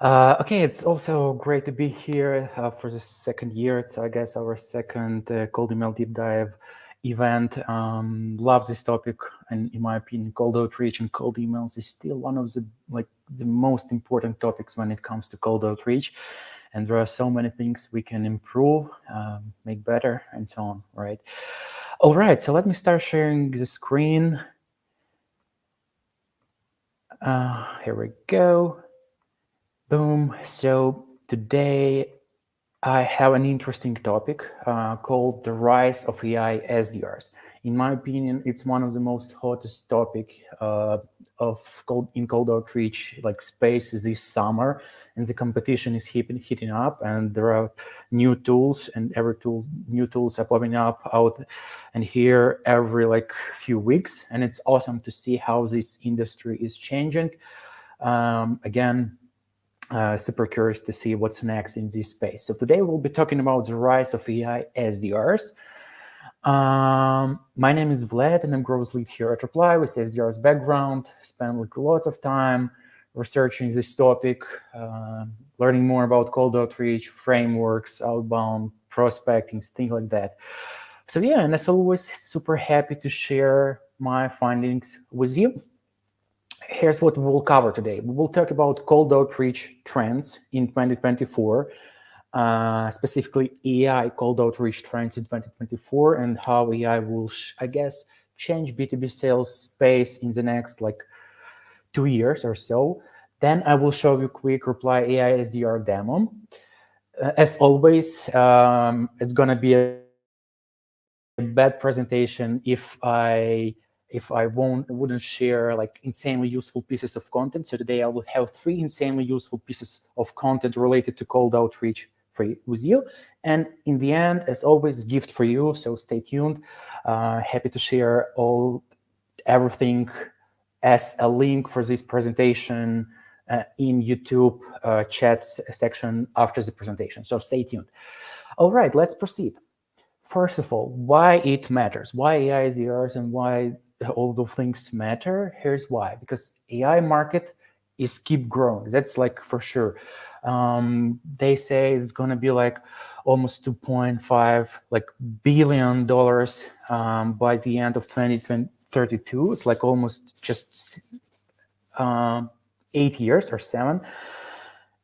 it's also great to be here for the second year. It's I guess our second cold email deep dive event. Love this topic, and in my opinion, cold outreach and cold emails is still one of the most important topics when it comes to cold outreach. And there are so many things we can improve, make better, and so on. Right. All right, so let me start sharing the screen. Here we go. Boom. So today I have an interesting topic called the rise of AI SDRs. In my opinion, it's one of the most hottest topic in cold outreach space this summer, and the competition is heating up, and there are new tools, and new tools are popping up out and here every few weeks, and it's awesome to see how this industry is changing. Again, super curious to see what's next in this space. So today we'll be talking about the rise of AI SDRs. My name is Vlad, and I'm growth lead here at Reply with SDRs background. Spent lots of time researching this topic, learning more about cold outreach, frameworks, outbound prospecting, things like that. So yeah, and as always, super happy to share my findings with you. Here's what we will cover today. We will talk about cold outreach trends in 2024, specifically AI cold outreach trends in 2024, and how AI will, change B2B sales space in the next 2 years or so. Then I will show you a quick Reply AI SDR demo. As always, it's going to be a bad presentation if I wouldn't share insanely useful pieces of content. So today I will have 3 insanely useful pieces of content related to cold outreach with you. And in the end, as always, gift for you. So stay tuned. Happy to share everything as a link for this presentation in YouTube chat section after the presentation. So stay tuned. All right, let's proceed. First of all, why it matters, why AI SDRs and why all those things matter. Here's why. Because AI market is keep growing. That's like for sure. They say it's gonna be like almost 2.5 like $billion by the end of 2032. It's like almost just 8 years or 7.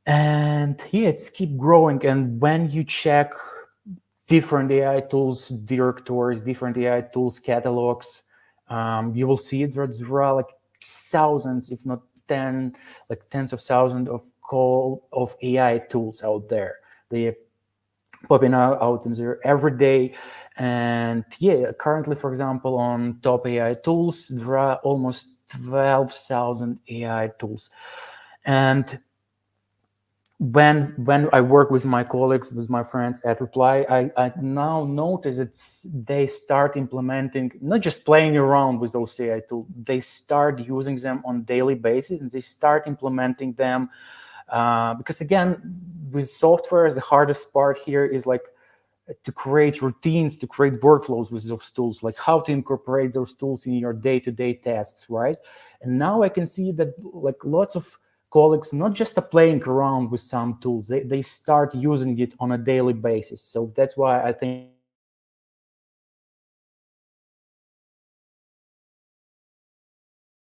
And yeah, it's keep growing. And when you check different AI tools directories, different AI tools catalogs, you will see that there are like thousands, if not tens of thousands of AI tools out there. They are popping out in there every day. And yeah, currently, for example, on top AI tools, there are almost 12,000 AI tools. And when I work with my colleagues, with my friends at Reply, I now notice they start implementing, not just playing around with those AI tools, they start using them on a daily basis, and they start implementing them. Because again, with software, the hardest part here is like to create routines, to create workflows with those tools, like how to incorporate those tools in your day-to-day tasks, right? And now I can see that like lots of colleagues not just are playing around with some tools, they start using it on a daily basis. So that's why I think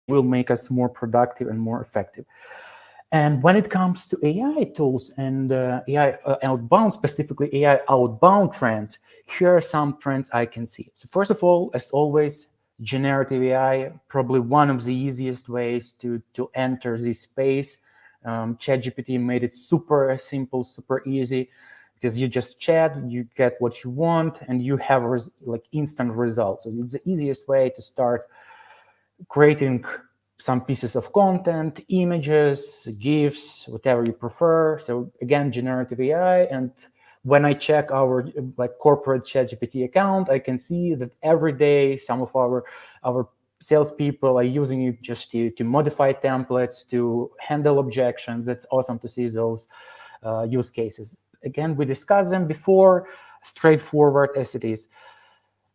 will make us more productive and more effective. And when it comes to AI tools and AI outbound, specifically AI outbound trends, here are some trends I can see. So first of all, as always, generative AI, probably one of the easiest ways to enter this space. ChatGPT made it super simple, super easy, because you just chat, you get what you want, and you have like instant results. So it's the easiest way to start creating some pieces of content, images, GIFs, whatever you prefer. So again, generative AI. And when I check our like corporate ChatGPT account, I can see that every day some of our salespeople are using it just to modify templates, to handle objections. That's awesome to see those use cases. Again, we discussed them before, straightforward as it is.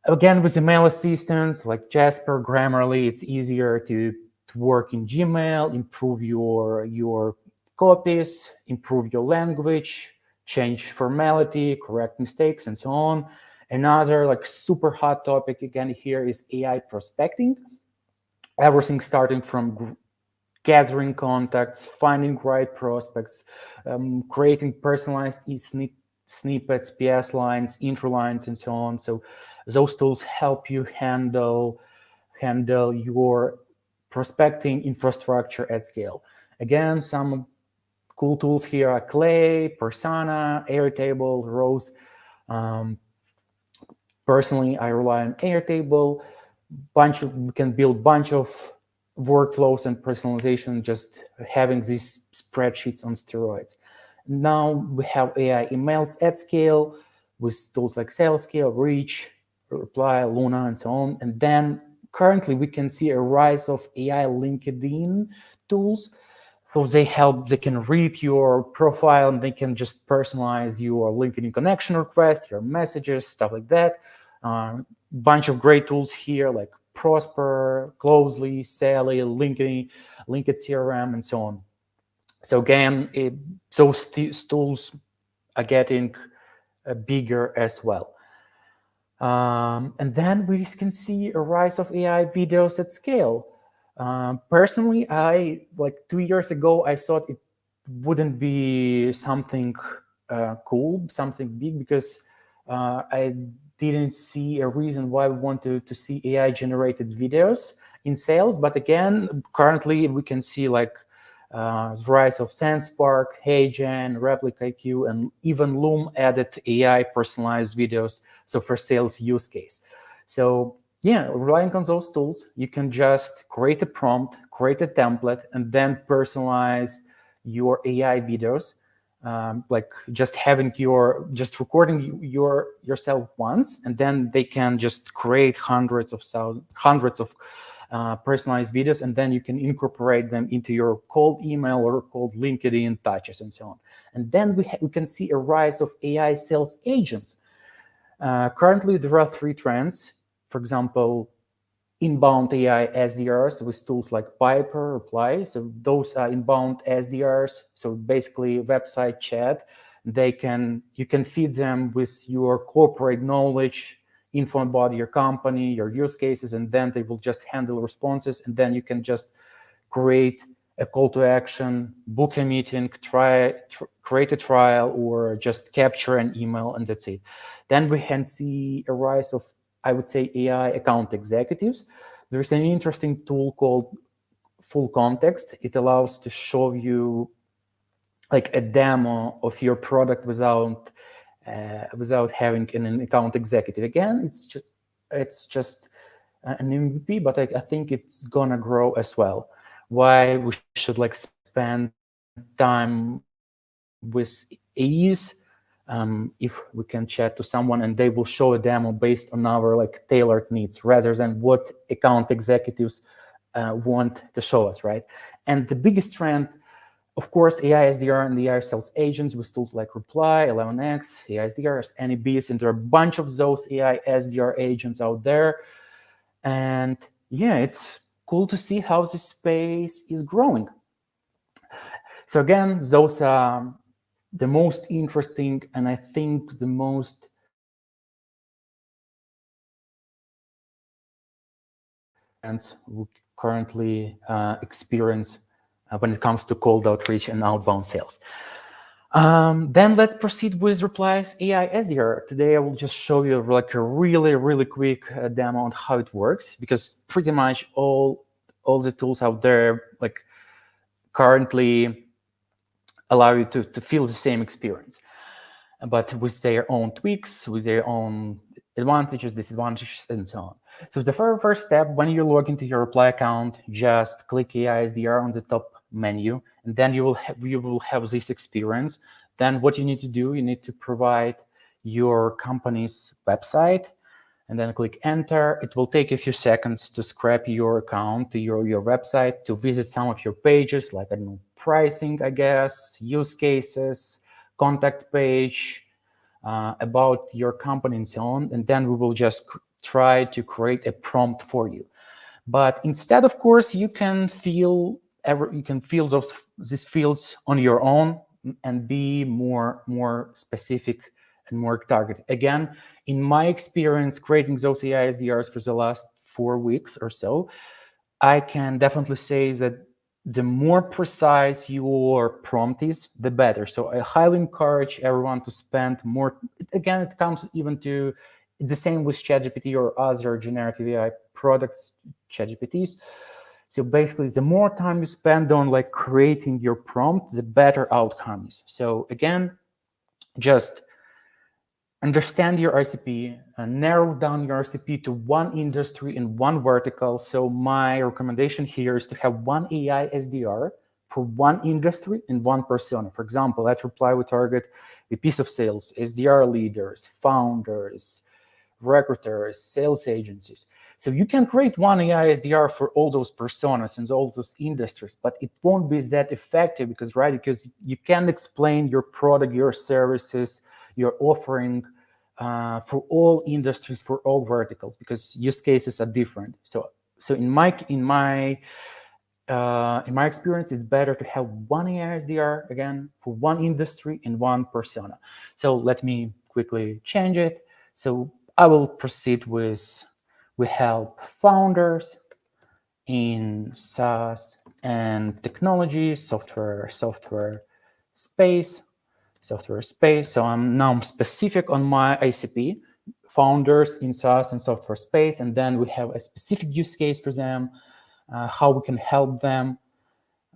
Again, with email assistants like Jasper, Grammarly, it's easier to work in Gmail, improve your copies, improve your language, change formality, correct mistakes, and so on. Another like super hot topic again here is AI prospecting. Everything starting from gathering contacts, finding right prospects, creating personalized snippets, PS lines, intro lines, and so on. So those tools help you handle your prospecting infrastructure at scale. Again, some cool tools here are Clay, Persona, Airtable, Rose. Personally, I rely on Airtable. We can build bunch of workflows and personalization just having these spreadsheets on steroids. Now we have AI emails at scale with tools like SalesScale, Reach, Reply, Luna, and so on. And then currently we can see a rise of AI LinkedIn tools. So they can read your profile and they can just personalize your LinkedIn connection request, your messages, stuff like that. Bunch of great tools here like Prosper, Closely, Sally, LinkedIn CRM, and so on. So again, those tools are getting bigger as well. And then we can see a rise of AI videos at scale. Personally, I like 2 years ago, I thought it wouldn't be something cool, something big, because I didn't see a reason why we want to see AI generated videos in sales. But again, currently we can see like the rise of SenseSpark, HeyGen, ReplicaIQ, and even Loom added AI personalized videos. So for sales use case. So yeah, relying on those tools, you can just create a prompt, create a template, and then personalize your AI videos. Like just recording yourself once, and then they can just create hundreds of personalized videos, and then you can incorporate them into your cold email or cold LinkedIn touches and so on. And then we can see a rise of AI sales agents. Currently, there are 3 trends. For example, inbound AI SDRs with tools like Piper, Reply. So those are inbound SDRs. So basically website chat. You can feed them with your corporate knowledge, info about your company, your use cases, and then they will just handle responses. And then you can just create a call to action, book a meeting, create a trial, or just capture an email, and that's it. Then we can see a rise of, I would say, AI account executives. There's an interesting tool called Full Context. It allows to show you like a demo of your product without having an account executive. Again, it's just an MVP, but I think it's gonna grow as well. Why we should like spend time with AEs if we can chat to someone and they will show a demo based on our like tailored needs rather than what account executives want to show us, right? And the biggest trend, of course, AI SDR and AI sales agents with tools like Reply, 11x, AI SDRs, NEBs, and there are a bunch of those AI SDR agents out there. And yeah, it's cool to see how this space is growing. So again, those are the most interesting and I think the most trends we currently experience when it comes to cold outreach and outbound sales. Then let's proceed with Reply's AI SDR. Today, I will just show you like a really quick demo on how it works, because pretty much all the tools out there like currently allow you to feel the same experience, but with their own tweaks, with their own advantages, disadvantages, and so on. So the first step, when you log into your Reply account, just click AI SDR on the top menu, and then you will have this experience. Then what you need to do, you need to provide your company's website, and then click enter. It will take a few seconds to scrap your account to your website, to visit some of your pages, like, I don't know, pricing, I guess, use cases, contact page, about your company and so on. And then we will just try to create a prompt for you. But instead, of course, you can fill these fields on your own and be more specific and more targeted. Again, in my experience creating those AI SDRs for the last 4 weeks or so, I can definitely say that the more precise your prompt is, the better. So I highly encourage everyone to spend more. Again, it comes even to the same with ChatGPT or other generative AI products, ChatGPTs. So basically, the more time you spend on like creating your prompt, the better outcome is. So again, just understand your RCP, narrow down your RCP to one industry and one vertical. So my recommendation here is to have one AI SDR for one industry and one persona. For example, at Reply, we target VPs of sales, SDR leaders, founders, recruiters, sales agencies. So you can create one AI SDR for all those personas and all those industries, but it won't be that effective because you can't explain your product, your services, your offering for all industries, for all verticals, because use cases are different. So in my experience, it's better to have one AI SDR again for one industry and one persona. So let me quickly change it. So I will proceed with, we help founders in SaaS and technology, software space. So I'm now specific on my ICP, founders in SaaS and software space, and then we have a specific use case for them, how we can help them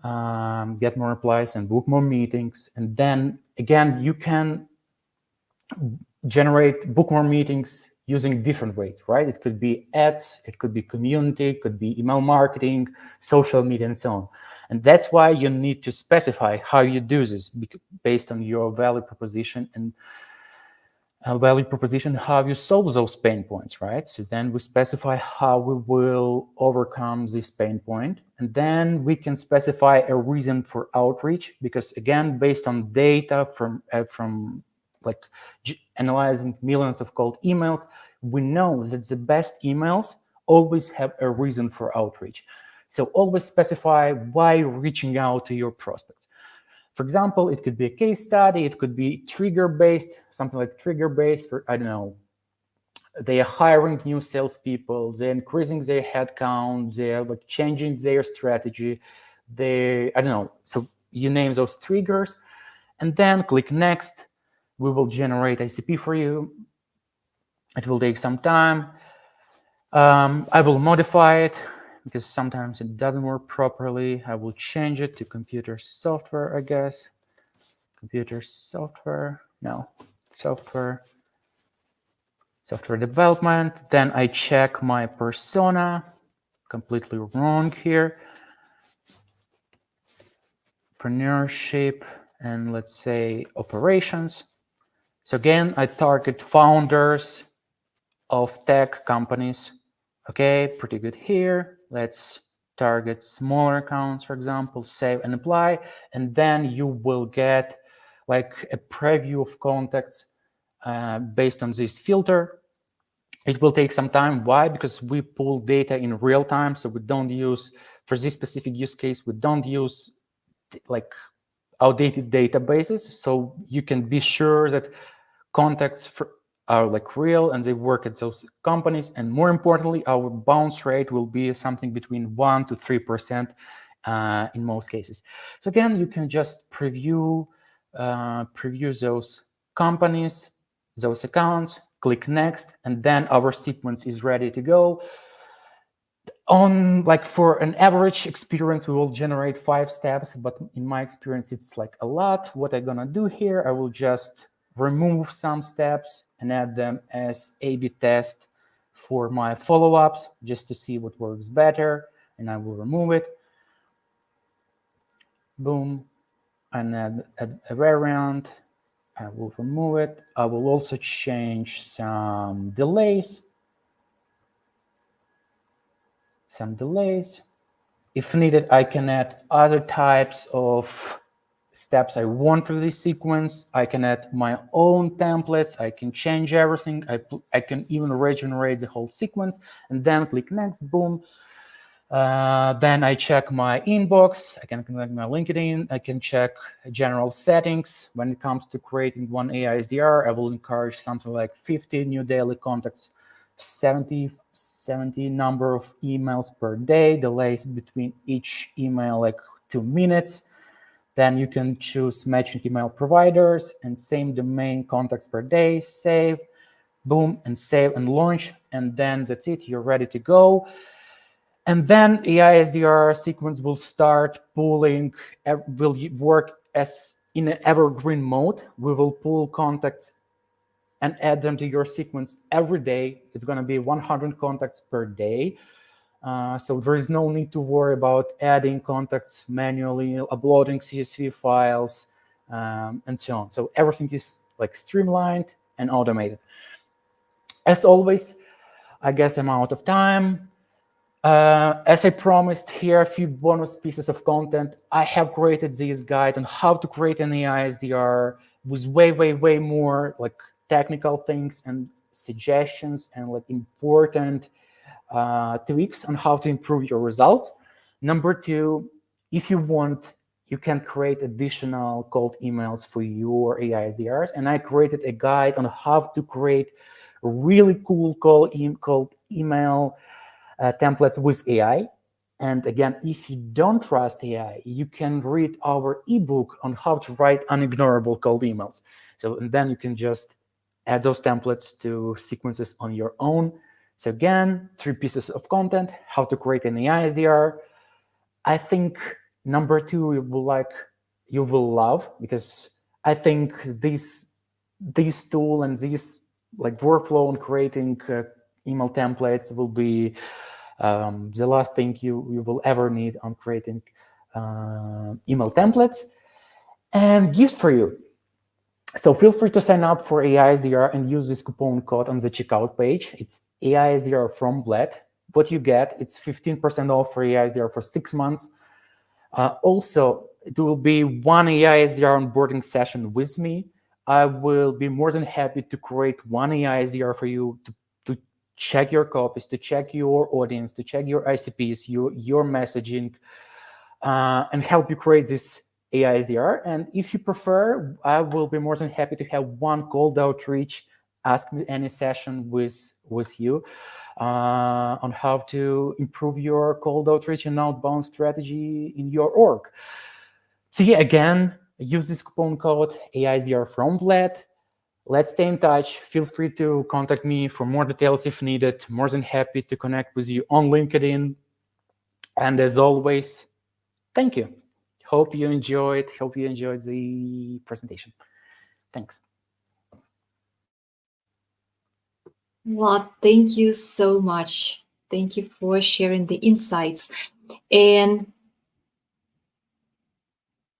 get more replies and book more meetings. And then again, you can book more meetings using different ways, right? It could be ads, it could be community, it could be email marketing, social media, and so on. And that's why you need to specify how you do this based on your value proposition and how you solve those pain points, right? So then we specify how we will overcome this pain point, and then we can specify a reason for outreach, because again, based on data from analyzing millions of cold emails, we know that the best emails always have a reason for outreach. So always specify why you're reaching out to your prospects. For example, it could be a case study, it could be trigger-based, something like trigger-based for, I don't know, they are hiring new salespeople, they're increasing their headcount, they're like changing their strategy, I don't know. So you name those triggers, and then click next. We will generate ICP for you. It will take some time. I will modify it because sometimes it doesn't work properly. I will change it to computer software, I guess. Computer software, no, software development. Then I check my persona, completely wrong here. Entrepreneurship, and let's say operations. So again, I target founders of tech companies. Okay, pretty good here. Let's target smaller accounts, for example, save and apply, and then you will get like a preview of contacts based on this filter. It will take some time. Why? Because we pull data in real time, so we don't use, for this specific use case, we don't use like outdated databases, so you can be sure that contacts are like real and they work at those companies. And more importantly, our bounce rate will be something between 1 to 3% in most cases. So again, you can just preview those companies, those accounts, click next, and then our sequence is ready to go. On like for an average experience, we will generate 5 steps, but in my experience, it's like a lot. What I'm gonna do here, I will just remove some steps and add them as A/B test for my follow-ups, just to see what works better, and I will remove it. Boom, and add a variant. I will remove it. I will also change some delays. If needed, I can add other types of steps I want for this sequence. I can add my own templates. I can change everything. I can even regenerate the whole sequence, and then click next, boom. Then I check my inbox. I can connect my LinkedIn. I can check general settings. When it comes to creating one AI SDR, I will encourage something like 50 new daily contacts, 70 number of emails per day, delays between each email like 2 minutes. Then you can choose matching email providers and same domain contacts per day, save, boom, and save and launch. And then that's it, you're ready to go. And then AI SDR sequence will start pulling, will work as in an evergreen mode. We will pull contacts and add them to your sequence every day. It's going to be 100 contacts per day. So there is no need to worry about adding contacts manually, uploading CSV files, and so on. So everything is like streamlined and automated. As always, I guess I'm out of time. As I promised, here are a few bonus pieces of content. I have created this guide on how to create an AI SDR with way more like technical things and suggestions and like important tweaks on how to improve your results. Number 2, if you want, you can create additional cold emails for your AI SDRs. And I created a guide on how to create really cool cold email templates with AI. And again, if you don't trust AI, you can read our ebook on how to write unignorable cold emails. So and then you can just add those templates to sequences on your own. So again, 3 pieces of content: how to create an AI SDR. I think number 2 you will love, because I think this tool and this like workflow on creating email templates will be the last thing you will ever need on creating email templates. And gifts for you. So feel free to sign up for AI SDR and use this coupon code on the checkout page. It's AI SDR from Vlad. What you get, it's 15% off for AI SDR for 6 months. Also, it will be one AI SDR onboarding session with me. I will be more than happy to create one AI SDR for you to check your copies, to check your audience, to check your ICPs, your messaging, and help you create this AI SDR. And if you prefer, I will be more than happy to have one cold outreach, ask me any session with you on how to improve your cold outreach and outbound strategy in your org. So yeah, again, use this coupon code AI SDR from Vlad. Let's stay in touch. Feel free to contact me for more details if needed. More than happy to connect with you on LinkedIn. And as always, thank you. Hope you enjoyed the presentation. Thanks. Vlad, thank you so much. Thank you for sharing the insights. And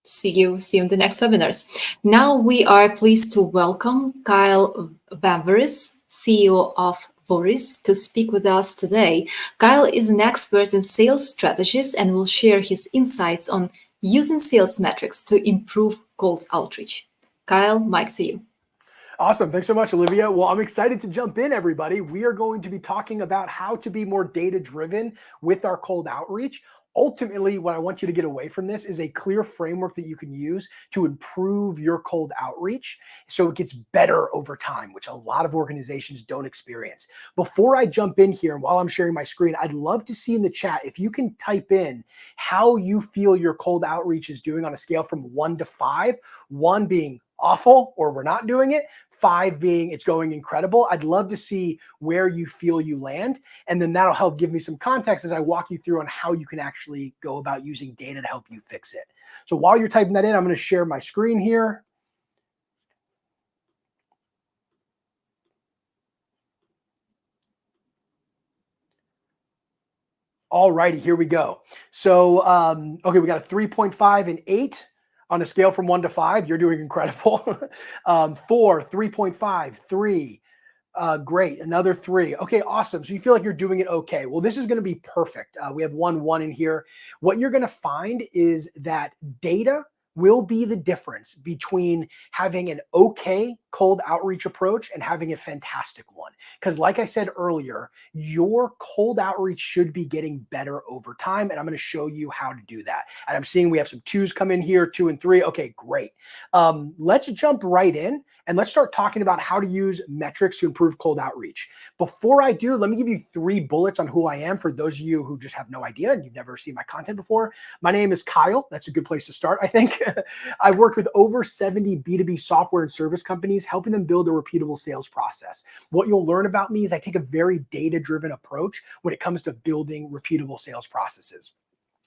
see you in the next webinars. Now we are pleased to welcome Kyle Bamveris, CEO of Voris, to speak with us today. Kyle is an expert in sales strategies and will share his insights on using sales metrics to improve cold outreach. Kyle, mic to you. Awesome. Thanks so much, Olivia. Well, I'm excited to jump in, everybody. We are going to be talking about how to be more data-driven with our cold outreach. Ultimately, what I want you to get away from this is a clear framework that you can use to improve your cold outreach so it gets better over time, which a lot of organizations don't experience. Before I jump in here, and while I'm sharing my screen, I'd love to see in the chat if you can type in how you feel your cold outreach is doing on a scale from 1 to 5, 1 being awful or we're not doing it, 5 being it's going incredible. I'd love to see where you feel you land. And then that'll help give me some context as I walk you through on how you can actually go about using data to help you fix it. So while you're typing that in, I'm going to share my screen here. All righty, here we go. So, okay, we got a 3.5 and 8. On a scale from 1 to 5, you're doing incredible. 4, 3.5, 3. Great, another 3. Okay, awesome. So you feel like you're doing it okay. Well, this is going to be perfect. We have 1 in here. What you're going to find is that data will be the difference between having an okay cold outreach approach and having a fantastic one. Because like I said earlier, your cold outreach should be getting better over time. And I'm going to show you how to do that. And I'm seeing we have some 2s come in here, 2 and 3. Okay, great. Let's jump right in and let's start talking about how to use metrics to improve cold outreach. Before I do, let me give you 3 bullets on who I am for those of you who just have no idea and you've never seen my content before. My name is Kyle. That's a good place to start, I think. I've worked with over 70 B2B software and service companies, helping them build a repeatable sales process. What you'll learn about me is I take a very data-driven approach when it comes to building repeatable sales processes.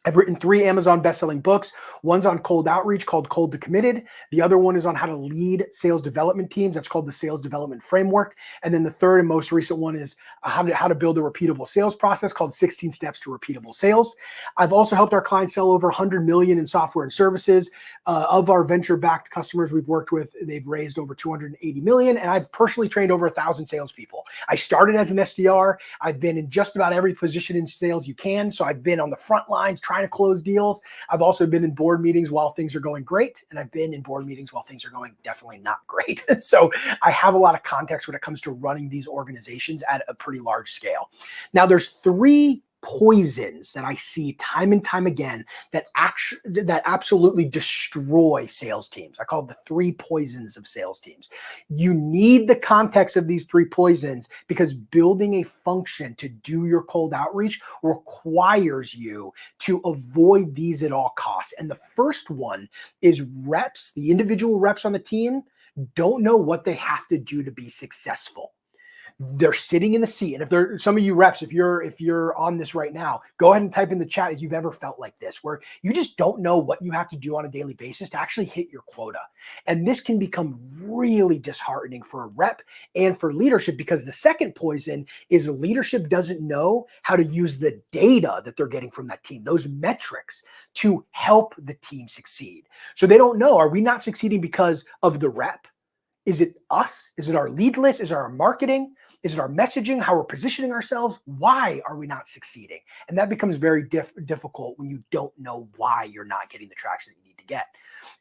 I've written 3 Amazon best-selling books. One's on cold outreach called Cold to Committed. The other one is on how to lead sales development teams. That's called the Sales Development Framework. And then the third and most recent one is how to build a repeatable sales process called 16 Steps to Repeatable Sales. I've also helped our clients sell over 100 million in software and services. Of our venture-backed customers we've worked with, they've raised over 280 million. And I've personally trained over 1,000 salespeople. I started as an SDR. I've been in just about every position in sales you can. So I've been on the front lines trying to close deals. I've also been in board meetings while things are going great, and I've been in board meetings while things are going definitely not great. So I have a lot of context when it comes to running these organizations at a pretty large scale. Now, there's 3 poisons that I see time and time again that absolutely destroy sales teams. I call it the 3 poisons of sales teams. You need the context of these 3 poisons because building a function to do your cold outreach requires you to avoid these at all costs. And the first one is reps. The individual reps on the team don't know what they have to do to be successful. They're sitting in the seat. And if there some of you reps, if you're on this right now, go ahead and type in the chat if you've ever felt like this, where you just don't know what you have to do on a daily basis to actually hit your quota. And this can become really disheartening for a rep and for leadership, because the second poison is leadership doesn't know how to use the data that they're getting from that team, those metrics, to help the team succeed. So they don't know, are we not succeeding because of the rep? Is it us? Is it our lead list? Is it our marketing? Is it our messaging, how we're positioning ourselves? Why are we not succeeding? And that becomes very difficult when you don't know why you're not getting the traction that you need to get.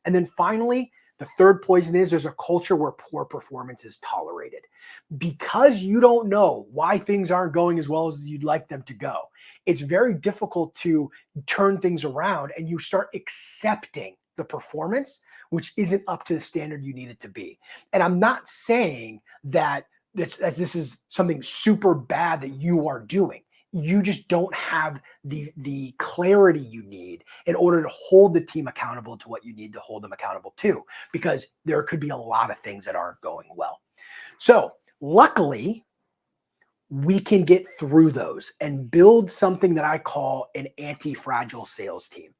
And then finally, The third poison is there's a culture where poor performance is tolerated. Because you don't know why things aren't going as well as you'd like them to go, it's very difficult to turn things around, and you start accepting the performance which isn't up to the standard you need it to be. And I'm not saying that this is something super bad that you are doing. You just don't have the clarity you need in order to hold the team accountable to what you need to hold them accountable to, because there could be a lot of things that aren't going well. So luckily, we can get through those and build something that I call an anti-fragile sales team.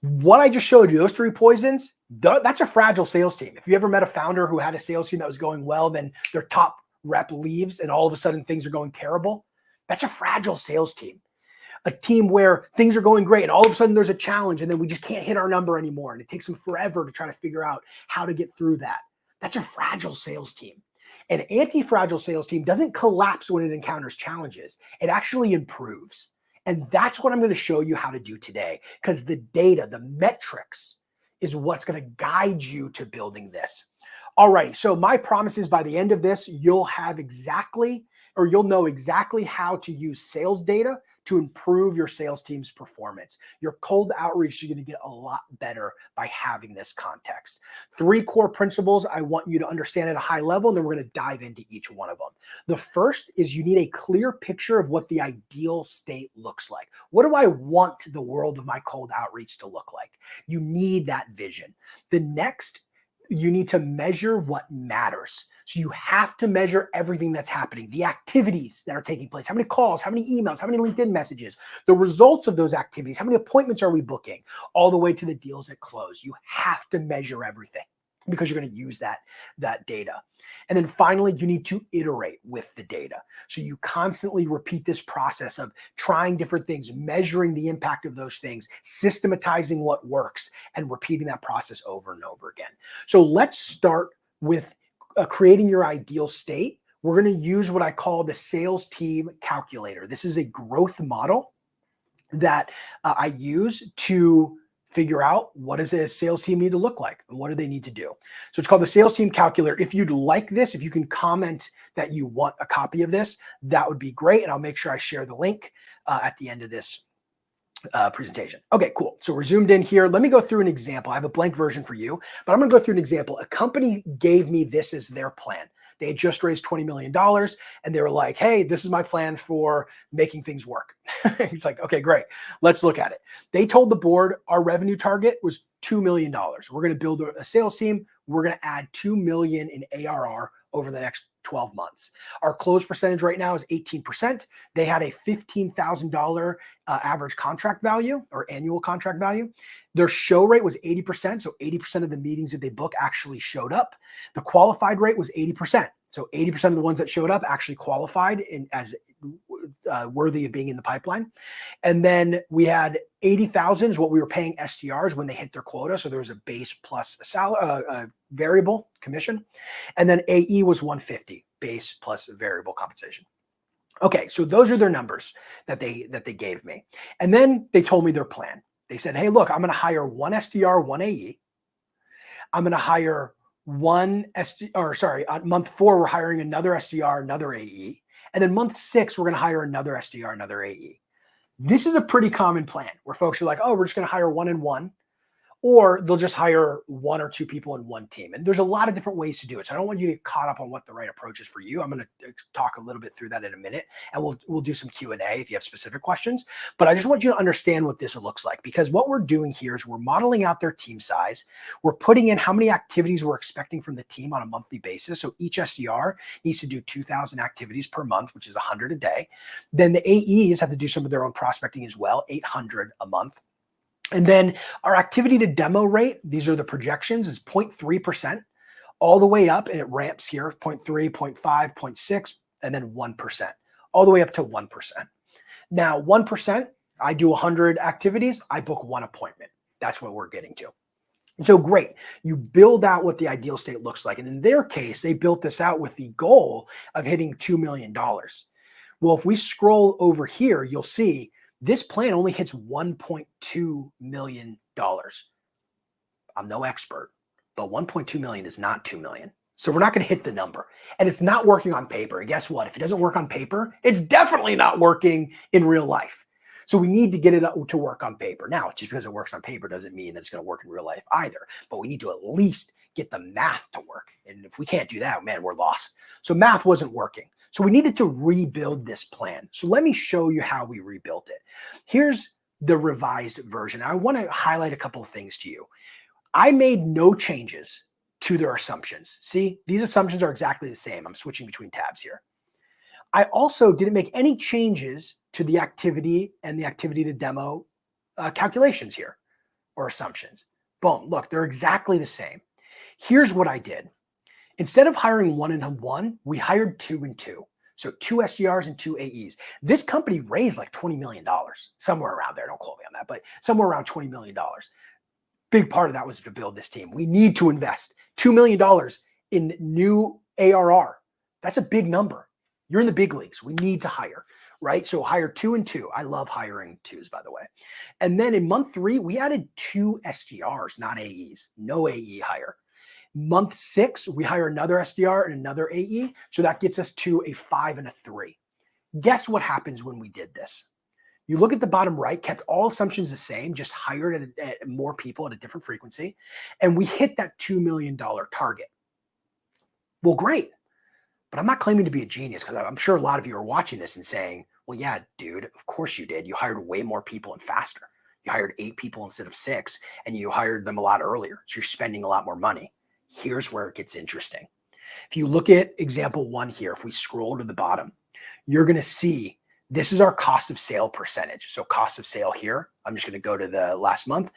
What I just showed you, those 3 poisons, that's a fragile sales team. If you ever met a founder who had a sales team that was going well, then their top rep leaves and all of a sudden things are going terrible, that's a fragile sales team. A team where things are going great and all of a sudden there's a challenge and then we just can't hit our number anymore and it takes them forever to try to figure out how to get through that. That's a fragile sales team. An anti-fragile sales team doesn't collapse when it encounters challenges. It actually improves. And that's what I'm going to show you how to do today, because the data, the metrics is what's going to guide you to building this. All right. So my promise is by the end of this, you'll know exactly how to use sales data to improve your sales team's performance. Your cold outreach is going to get a lot better by having this context. 3 core principles I want you to understand at a high level, and then we're going to dive into each one of them. The first is you need a clear picture of what the ideal state looks like. What do I want the world of my cold outreach to look like? You need that vision. The next, you need to measure what matters. So you have to measure everything that's happening, the activities that are taking place, how many calls, how many emails, how many LinkedIn messages, the results of those activities, how many appointments are we booking, all the way to the deals that close. You have to measure everything because you're going to use that data. And then finally, you need to iterate with the data. So you constantly repeat this process of trying different things, measuring the impact of those things, systematizing what works, and repeating that process over and over again. So let's start with creating your ideal state. We're going to use what I call the sales team calculator. This is a growth model that I use to figure out what does a sales team need to look like and what do they need to do. So it's called the sales team calculator. If you'd like this, if you can comment that you want a copy of this, that would be great. And I'll make sure I share the link at the end of this presentation. Okay, cool. So we're zoomed in here. Let me go through an example. I have a blank version for you, but I'm going to go through an example. A company gave me this as their plan. They had just raised $20 million and they were like, hey, this is my plan for making things work. It's like, okay, great. Let's look at it. They told the board our revenue target was $2 million. We're going to build a sales team. We're going to add 2 million in ARR over the next 12 months. Our close percentage right now is 18%. They had a $15,000 average contract value or annual contract value. Their show rate was 80%. So 80% of the meetings that they book actually showed up. The qualified rate was 80%. So 80% of the ones that showed up actually qualified as worthy of being in the pipeline. And then we had 80,000 is what we were paying SDRs when they hit their quota. So there was a base plus a salary, variable commission. And then AE was 150 base plus variable compensation. Okay, so those are their numbers that they gave me. And then they told me their plan. They said, hey, look, I'm going to hire 1 SDR, 1 AE. I'm going to hire one month 4, we're hiring another SDR, another AE. And then month 6, we're going to hire another SDR, another AE. This is a pretty common plan where folks are like, oh, we're just going to hire 1 and 1. Or they'll just hire 1 or 2 people in one team. And there's a lot of different ways to do it. So I don't want you to get caught up on what the right approach is for you. I'm going to talk a little bit through that in a minute, and we'll do some Q&A if you have specific questions. But I just want you to understand what this looks like, because what we're doing here is we're modeling out their team size. We're putting in how many activities we're expecting from the team on a monthly basis. So each SDR needs to do 2,000 activities per month, which is 100 a day. Then the AEs have to do some of their own prospecting as well, 800 a month. And then our activity to demo rate, these are the projections, is 0.3% all the way up, and it ramps here, 0.3, 0.5, 0.6, and then 1%, all the way up to 1%. Now, 1%, I do 100 activities, I book 1 appointment. That's what we're getting to. So great, you build out what the ideal state looks like. And in their case, they built this out with the goal of hitting $2 million. Well, if we scroll over here, you'll see this plan only hits $1.2 million. I'm no expert, but 1.2 million is not 2 million. So we're not going to hit the number, and it's not working on paper. And guess what? If it doesn't work on paper, it's definitely not working in real life. So we need to get it to work on paper. Now, just because it works on paper doesn't mean that it's going to work in real life either, but we need to at least get the math to work. And if we can't do that, man, we're lost. So math wasn't working. So we needed to rebuild this plan. So let me show you how we rebuilt it. Here's the revised version. I want to highlight a couple of things to you. I made no changes to their assumptions. See, these assumptions are exactly the same. I'm switching between tabs here. I also didn't make any changes to the activity and the activity to demo calculations here or assumptions. Boom, look, they're exactly the same. Here's what I did. Instead of hiring 1 and 1, we hired 2 and 2. So 2 SDRs and 2 AEs. This company raised like $20 million, somewhere around there. Don't quote me on that, but somewhere around $20 million. Big part of that was to build this team. We need to invest $2 million in new ARR. That's a big number. You're in the big leagues. We need to hire, right? So hire 2 and 2. I love hiring 2s, by the way. And then in month 3, we added 2 SDRs, not AEs. No AE hire. Month 6, we hire another SDR and another AE. So that gets us to a 5 and a 3. Guess what happens when we did this? You look at the bottom right, kept all assumptions the same, just hired at more people at a different frequency, and we hit that $2 million target. Well, great. But I'm not claiming to be a genius, because I'm sure a lot of you are watching this and saying, well, yeah, dude, of course you did. You hired way more people and faster. You hired 8 people instead of 6, and you hired them a lot earlier. So you're spending a lot more money. Here's where it gets interesting. If you look at example 1 here, if we scroll to the bottom, you're going to see this is our cost of sale percentage. So cost of sale here, I'm just going to go to the last month,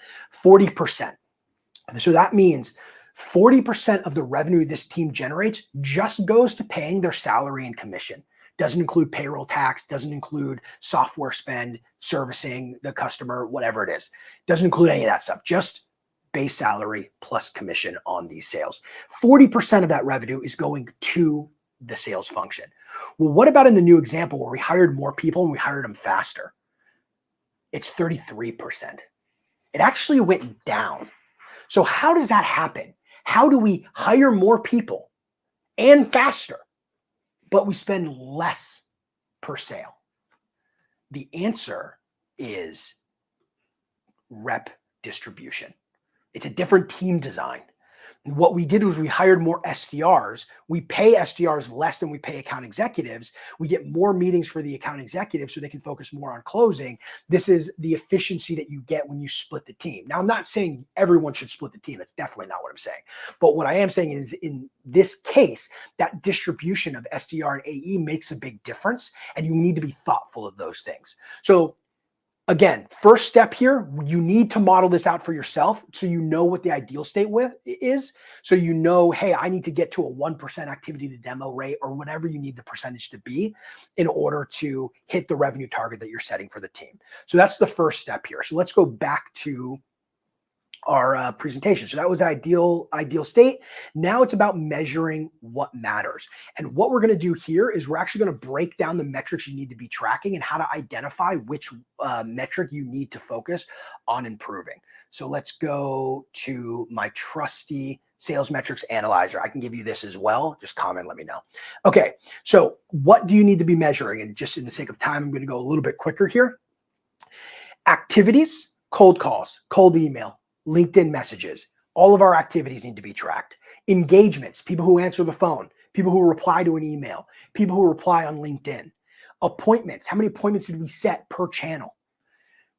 40%. So that means 40% of the revenue this team generates just goes to paying their salary and commission. Doesn't include payroll tax, doesn't include software spend, servicing the customer, whatever it is. Doesn't include any of that stuff, just base salary plus commission on these sales. 40% of that revenue is going to the sales function. Well, what about in the new example where we hired more people and we hired them faster? It's 33%. It actually went down. So how does that happen? How do we hire more people and faster, but we spend less per sale? The answer is rep distribution. It's a different team design. What we did was we hired more SDRs. We pay SDRs less than we pay account executives. We get more meetings for the account executives so they can focus more on closing. This is the efficiency that you get when you split the team. Now, I'm not saying everyone should split the team. That's definitely not what I'm saying. But what I am saying is in this case, that distribution of SDR and AE makes a big difference, and you need to be thoughtful of those things. So again, first step here, you need to model this out for yourself so you know what the ideal state is. So you know, hey, I need to get to a 1% activity to demo rate or whatever you need the percentage to be in order to hit the revenue target that you're setting for the team. So that's the first step here. So let's go back to our presentation. So that was ideal state. Now it's about measuring what matters. And what we're going to do here is we're actually going to break down the metrics you need to be tracking and how to identify which metric you need to focus on improving. So let's go to my trusty sales metrics analyzer. I can give you this as well. Just comment, let me know. Okay, so what do you need to be measuring? And just in the sake of time, I'm going to go a little bit quicker here. Activities, cold calls, cold email, LinkedIn messages. All of our activities need to be tracked. Engagements, people who answer the phone, people who reply to an email, people who reply on LinkedIn. Appointments, how many appointments did we set per channel?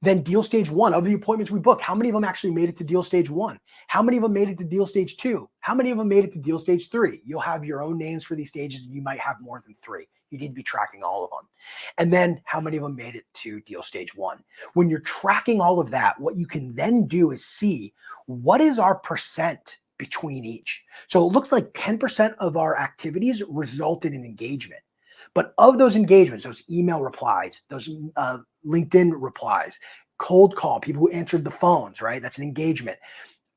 Then deal stage 1, of the appointments we booked, how many of them actually made it to deal stage 1? How many of them made it to deal stage 2? How many of them made it to deal stage 3? You'll have your own names for these stages, and you might have more than 3. You need to be tracking all of them. And then how many of them made it to deal stage 1? When you're tracking all of that, what you can then do is see what is our percent between each. So it looks like 10% of our activities resulted in engagement. But of those engagements, those email replies, those LinkedIn replies, cold call, people who answered the phones, right? That's an engagement.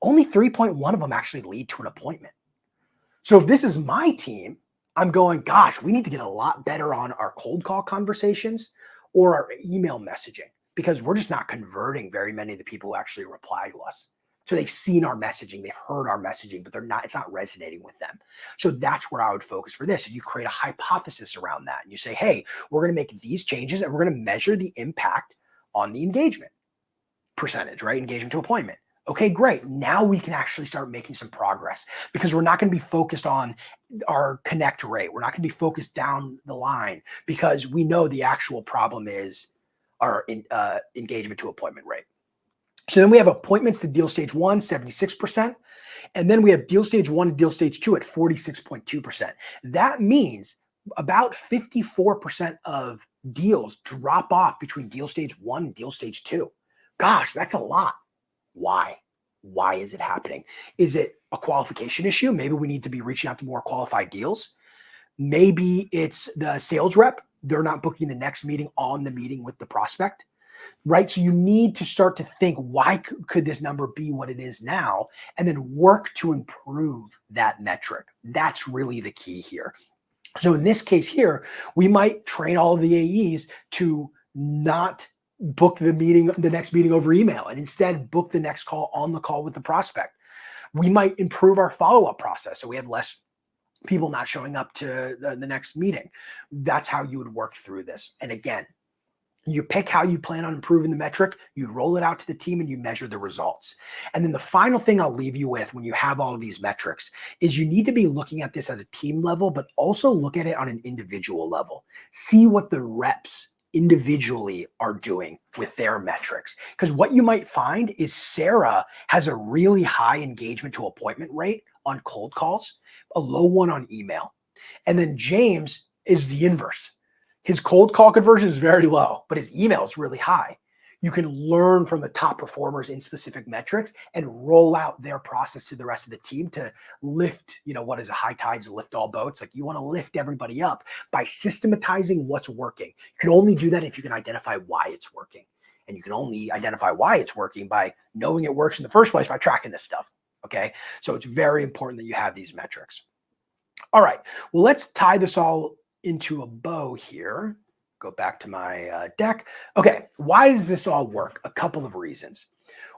Only 3.1 of them actually lead to an appointment. So if this is my team, I'm going, gosh, we need to get a lot better on our cold call conversations or our email messaging, because we're just not converting very many of the people who actually reply to us. So they've seen our messaging, they've heard our messaging, but it's not resonating with them. So that's where I would focus for this. You create a hypothesis around that and you say, hey, we're going to make these changes and we're going to measure the impact on the engagement percentage, right? Engagement to appointment. Okay, great. Now we can actually start making some progress because we're not going to be focused on our connect rate. We're not going to be focused down the line because we know the actual problem is our engagement to appointment rate. So then we have appointments to deal stage 1, 76%. And then we have deal stage 1 and deal stage 2 at 46.2%. That means about 54% of deals drop off between deal stage 1 and deal stage 2. Gosh, that's a lot. Why? Why is it happening? Is it a qualification issue? Maybe we need to be reaching out to more qualified deals. Maybe it's the sales rep. They're not booking the next meeting on the meeting with the prospect. Right? So you need to start to think, why could this number be what it is now? And then work to improve that metric. That's really the key here. So in this case here, we might train all of the AEs to not book the next meeting over email, and instead book the next call on the call with the prospect. We might improve our follow-up process so we have less people not showing up to the next meeting. That's how you would work through this. And again, you pick how you plan on improving the metric, you roll it out to the team, and you measure the results. And then the final thing I'll leave you with when you have all of these metrics is you need to be looking at this at a team level, but also look at it on an individual level. See what the reps individually are doing with their metrics. Because what you might find is Sarah has a really high engagement to appointment rate on cold calls, a low one on email. And then James is the inverse. His cold call conversion is very low, but his email is really high. You can learn from the top performers in specific metrics and roll out their process to the rest of the team to lift, what is a high tides lift all boats? Like you want to lift everybody up by systematizing what's working. You can only do that if you can identify why it's working. And you can only identify why it's working by knowing it works in the first place by tracking this stuff. Okay. So it's very important that you have these metrics. All right. Well, let's tie this all into a bow here. Go back to my deck. Okay, why does this all work? A couple of reasons.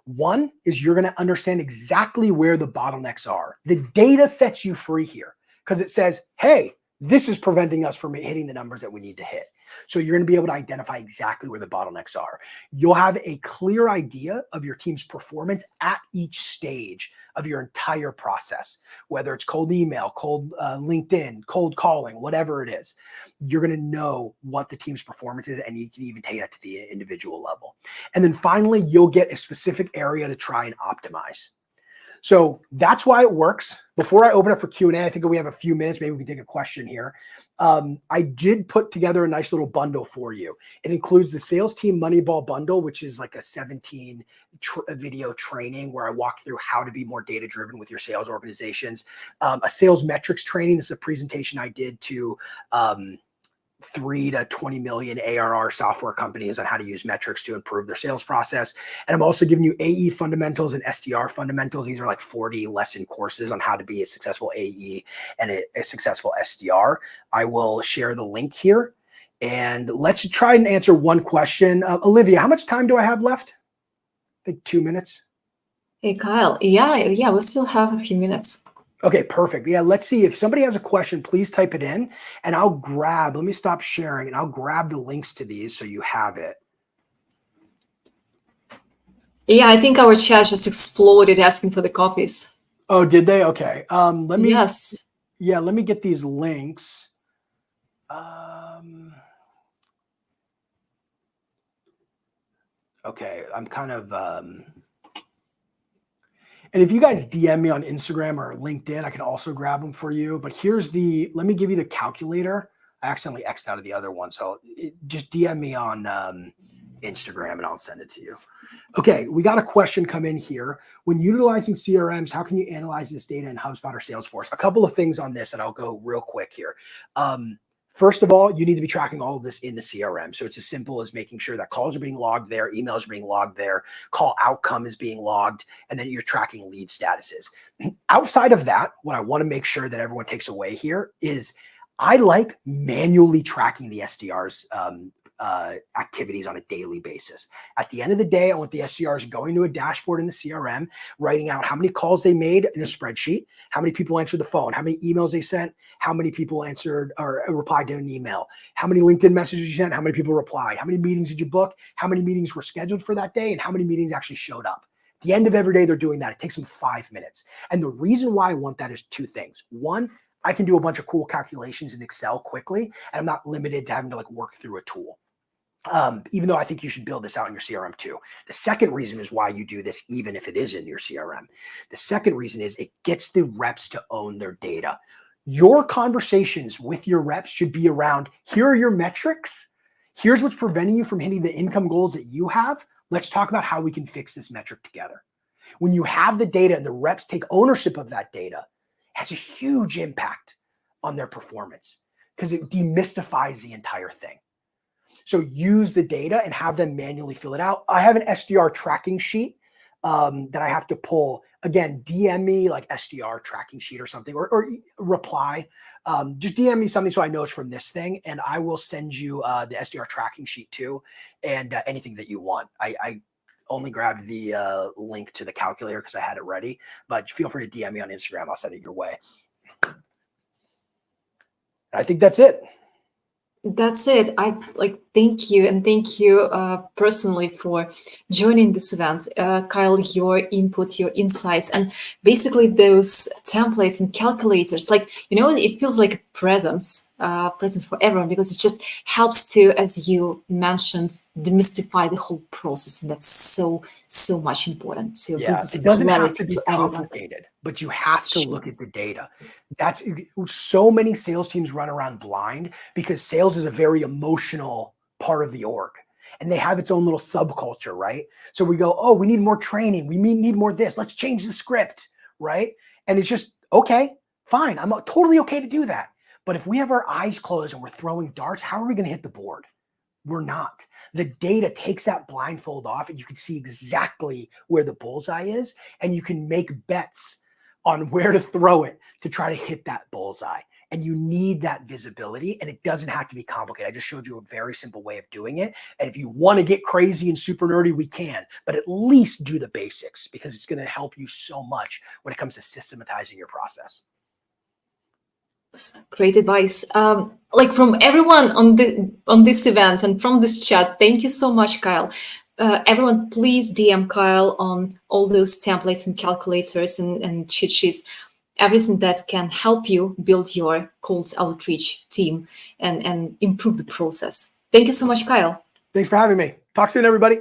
One is you're going to understand exactly where the bottlenecks are. The data sets you free here because it says, hey, this is preventing us from hitting the numbers that we need to hit. So you're going to be able to identify exactly where the bottlenecks are. You'll have a clear idea of your team's performance at each stage of your entire process, whether it's cold email, cold LinkedIn, cold calling, whatever it is. You're going to know what the team's performance is, and you can even take that to the individual level. And then finally, you'll get a specific area to try and optimize. So that's why it works. Before I open up for Q&A, I think we have a few minutes. Maybe we can take a question here. I did put together a nice little bundle for you. It includes the Sales Team Moneyball bundle, which is like a 17 video training where I walk through how to be more data-driven with your sales organizations. A sales metrics training. This is a presentation I did to 3 to 20 million ARR software companies on how to use metrics to improve their sales process. And I'm also giving you AE fundamentals and SDR fundamentals. These are like 40 lesson courses on how to be a successful AE and a successful SDR. I will share the link here. And let's try and answer one question. Olivia, how much time do I have left? I think 2 minutes. Hey, Kyle. Yeah, we still have a few minutes. Okay, perfect. Yeah, let's see. If somebody has a question, please type it in and let me stop sharing and I'll grab the links to these so you have it. Yeah, I think our chat just exploded asking for the copies. Oh, did they? Okay. Yes. Yeah, let me get these links. Okay, I'm kind of... And if you guys DM me on Instagram or LinkedIn, I can also grab them for you. But let me give you the calculator. I accidentally X'd out of the other one. So just DM me on Instagram and I'll send it to you. Okay, we got a question come in here. When utilizing CRMs, how can you analyze this data in HubSpot or Salesforce? A couple of things on this, and I'll go real quick here. First of all, you need to be tracking all of this in the CRM. So it's as simple as making sure that calls are being logged there, emails are being logged there, call outcome is being logged, and then you're tracking lead statuses. Outside of that, what I want to make sure that everyone takes away here is I like manually tracking the SDRs activities on a daily basis. At the end of the day, I want the SDRs going to a dashboard in the CRM, writing out how many calls they made in a spreadsheet, how many people answered the phone, how many emails they sent, how many people answered or replied to an email, how many LinkedIn messages you sent, how many people replied, how many meetings did you book, how many meetings were scheduled for that day, and how many meetings actually showed up. At the end of every day, they're doing that. It takes them 5 minutes. And the reason why I want that is 2 things. One, I can do a bunch of cool calculations in Excel quickly, and I'm not limited to having to like work through a tool. Even though I think you should build this out in your CRM too. The second reason is why you do this, even if it is in your CRM. The second reason is it gets the reps to own their data. Your conversations with your reps should be around, here are your metrics. Here's what's preventing you from hitting the income goals that you have. Let's talk about how we can fix this metric together. When you have the data and the reps take ownership of that data, it has a huge impact on their performance because it demystifies the entire thing. So use the data and have them manually fill it out. I have an SDR tracking sheet that I have to pull. Again, DM me like SDR tracking sheet or something, or reply. Just DM me something so I know it's from this thing, and I will send you the SDR tracking sheet too, and anything that you want. I only grabbed the link to the calculator because I had it ready, but feel free to DM me on Instagram. I'll send it your way. I think that's it. That's it. I thank you, and thank you personally for joining this event. Kyle, your input, your insights, and basically those templates and calculators, it feels like a presence for everyone, because it just helps to, as you mentioned, demystify the whole process. And that's so much important to bring this it doesn't have to clarity be to everyone. complicated, but you have to Sure. look at the data. That's so many sales teams run around blind because sales is a very emotional part of the org, and they have its own little subculture, right? So we go, oh, we need more training. We need more this. Let's change the script, right? And it's just, okay, fine. I'm totally okay to do that. But if we have our eyes closed and we're throwing darts, how are we going to hit the board? We're not. The data takes that blindfold off, and you can see exactly where the bullseye is, and you can make bets on where to throw it to try to hit that bullseye. And you need that visibility, and it doesn't have to be complicated. I just showed you a very simple way of doing it. And if you want to get crazy and super nerdy, we can, but at least do the basics, because it's going to help you so much when it comes to systematizing your process. Great advice. From everyone on this event and from this chat, thank you so much, Kyle. Everyone, please DM Kyle on all those templates and calculators and cheat sheets, everything that can help you build your cold outreach team and improve the process. Thank you so much, Kyle. Thanks for having me. Talk soon, everybody.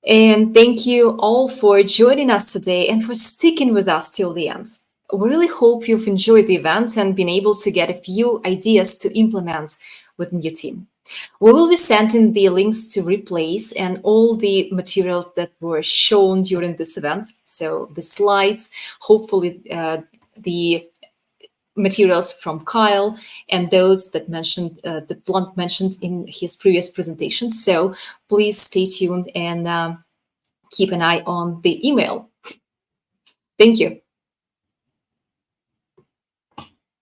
And thank you all for joining us today and for sticking with us till the end. We really hope you've enjoyed the event and been able to get a few ideas to implement within your team. We will be sending the links to replays and all the materials that were shown during this event. So the slides, hopefully the materials from Kyle, and those that Blunt mentioned in his previous presentation. So please stay tuned and keep an eye on the email. Thank you.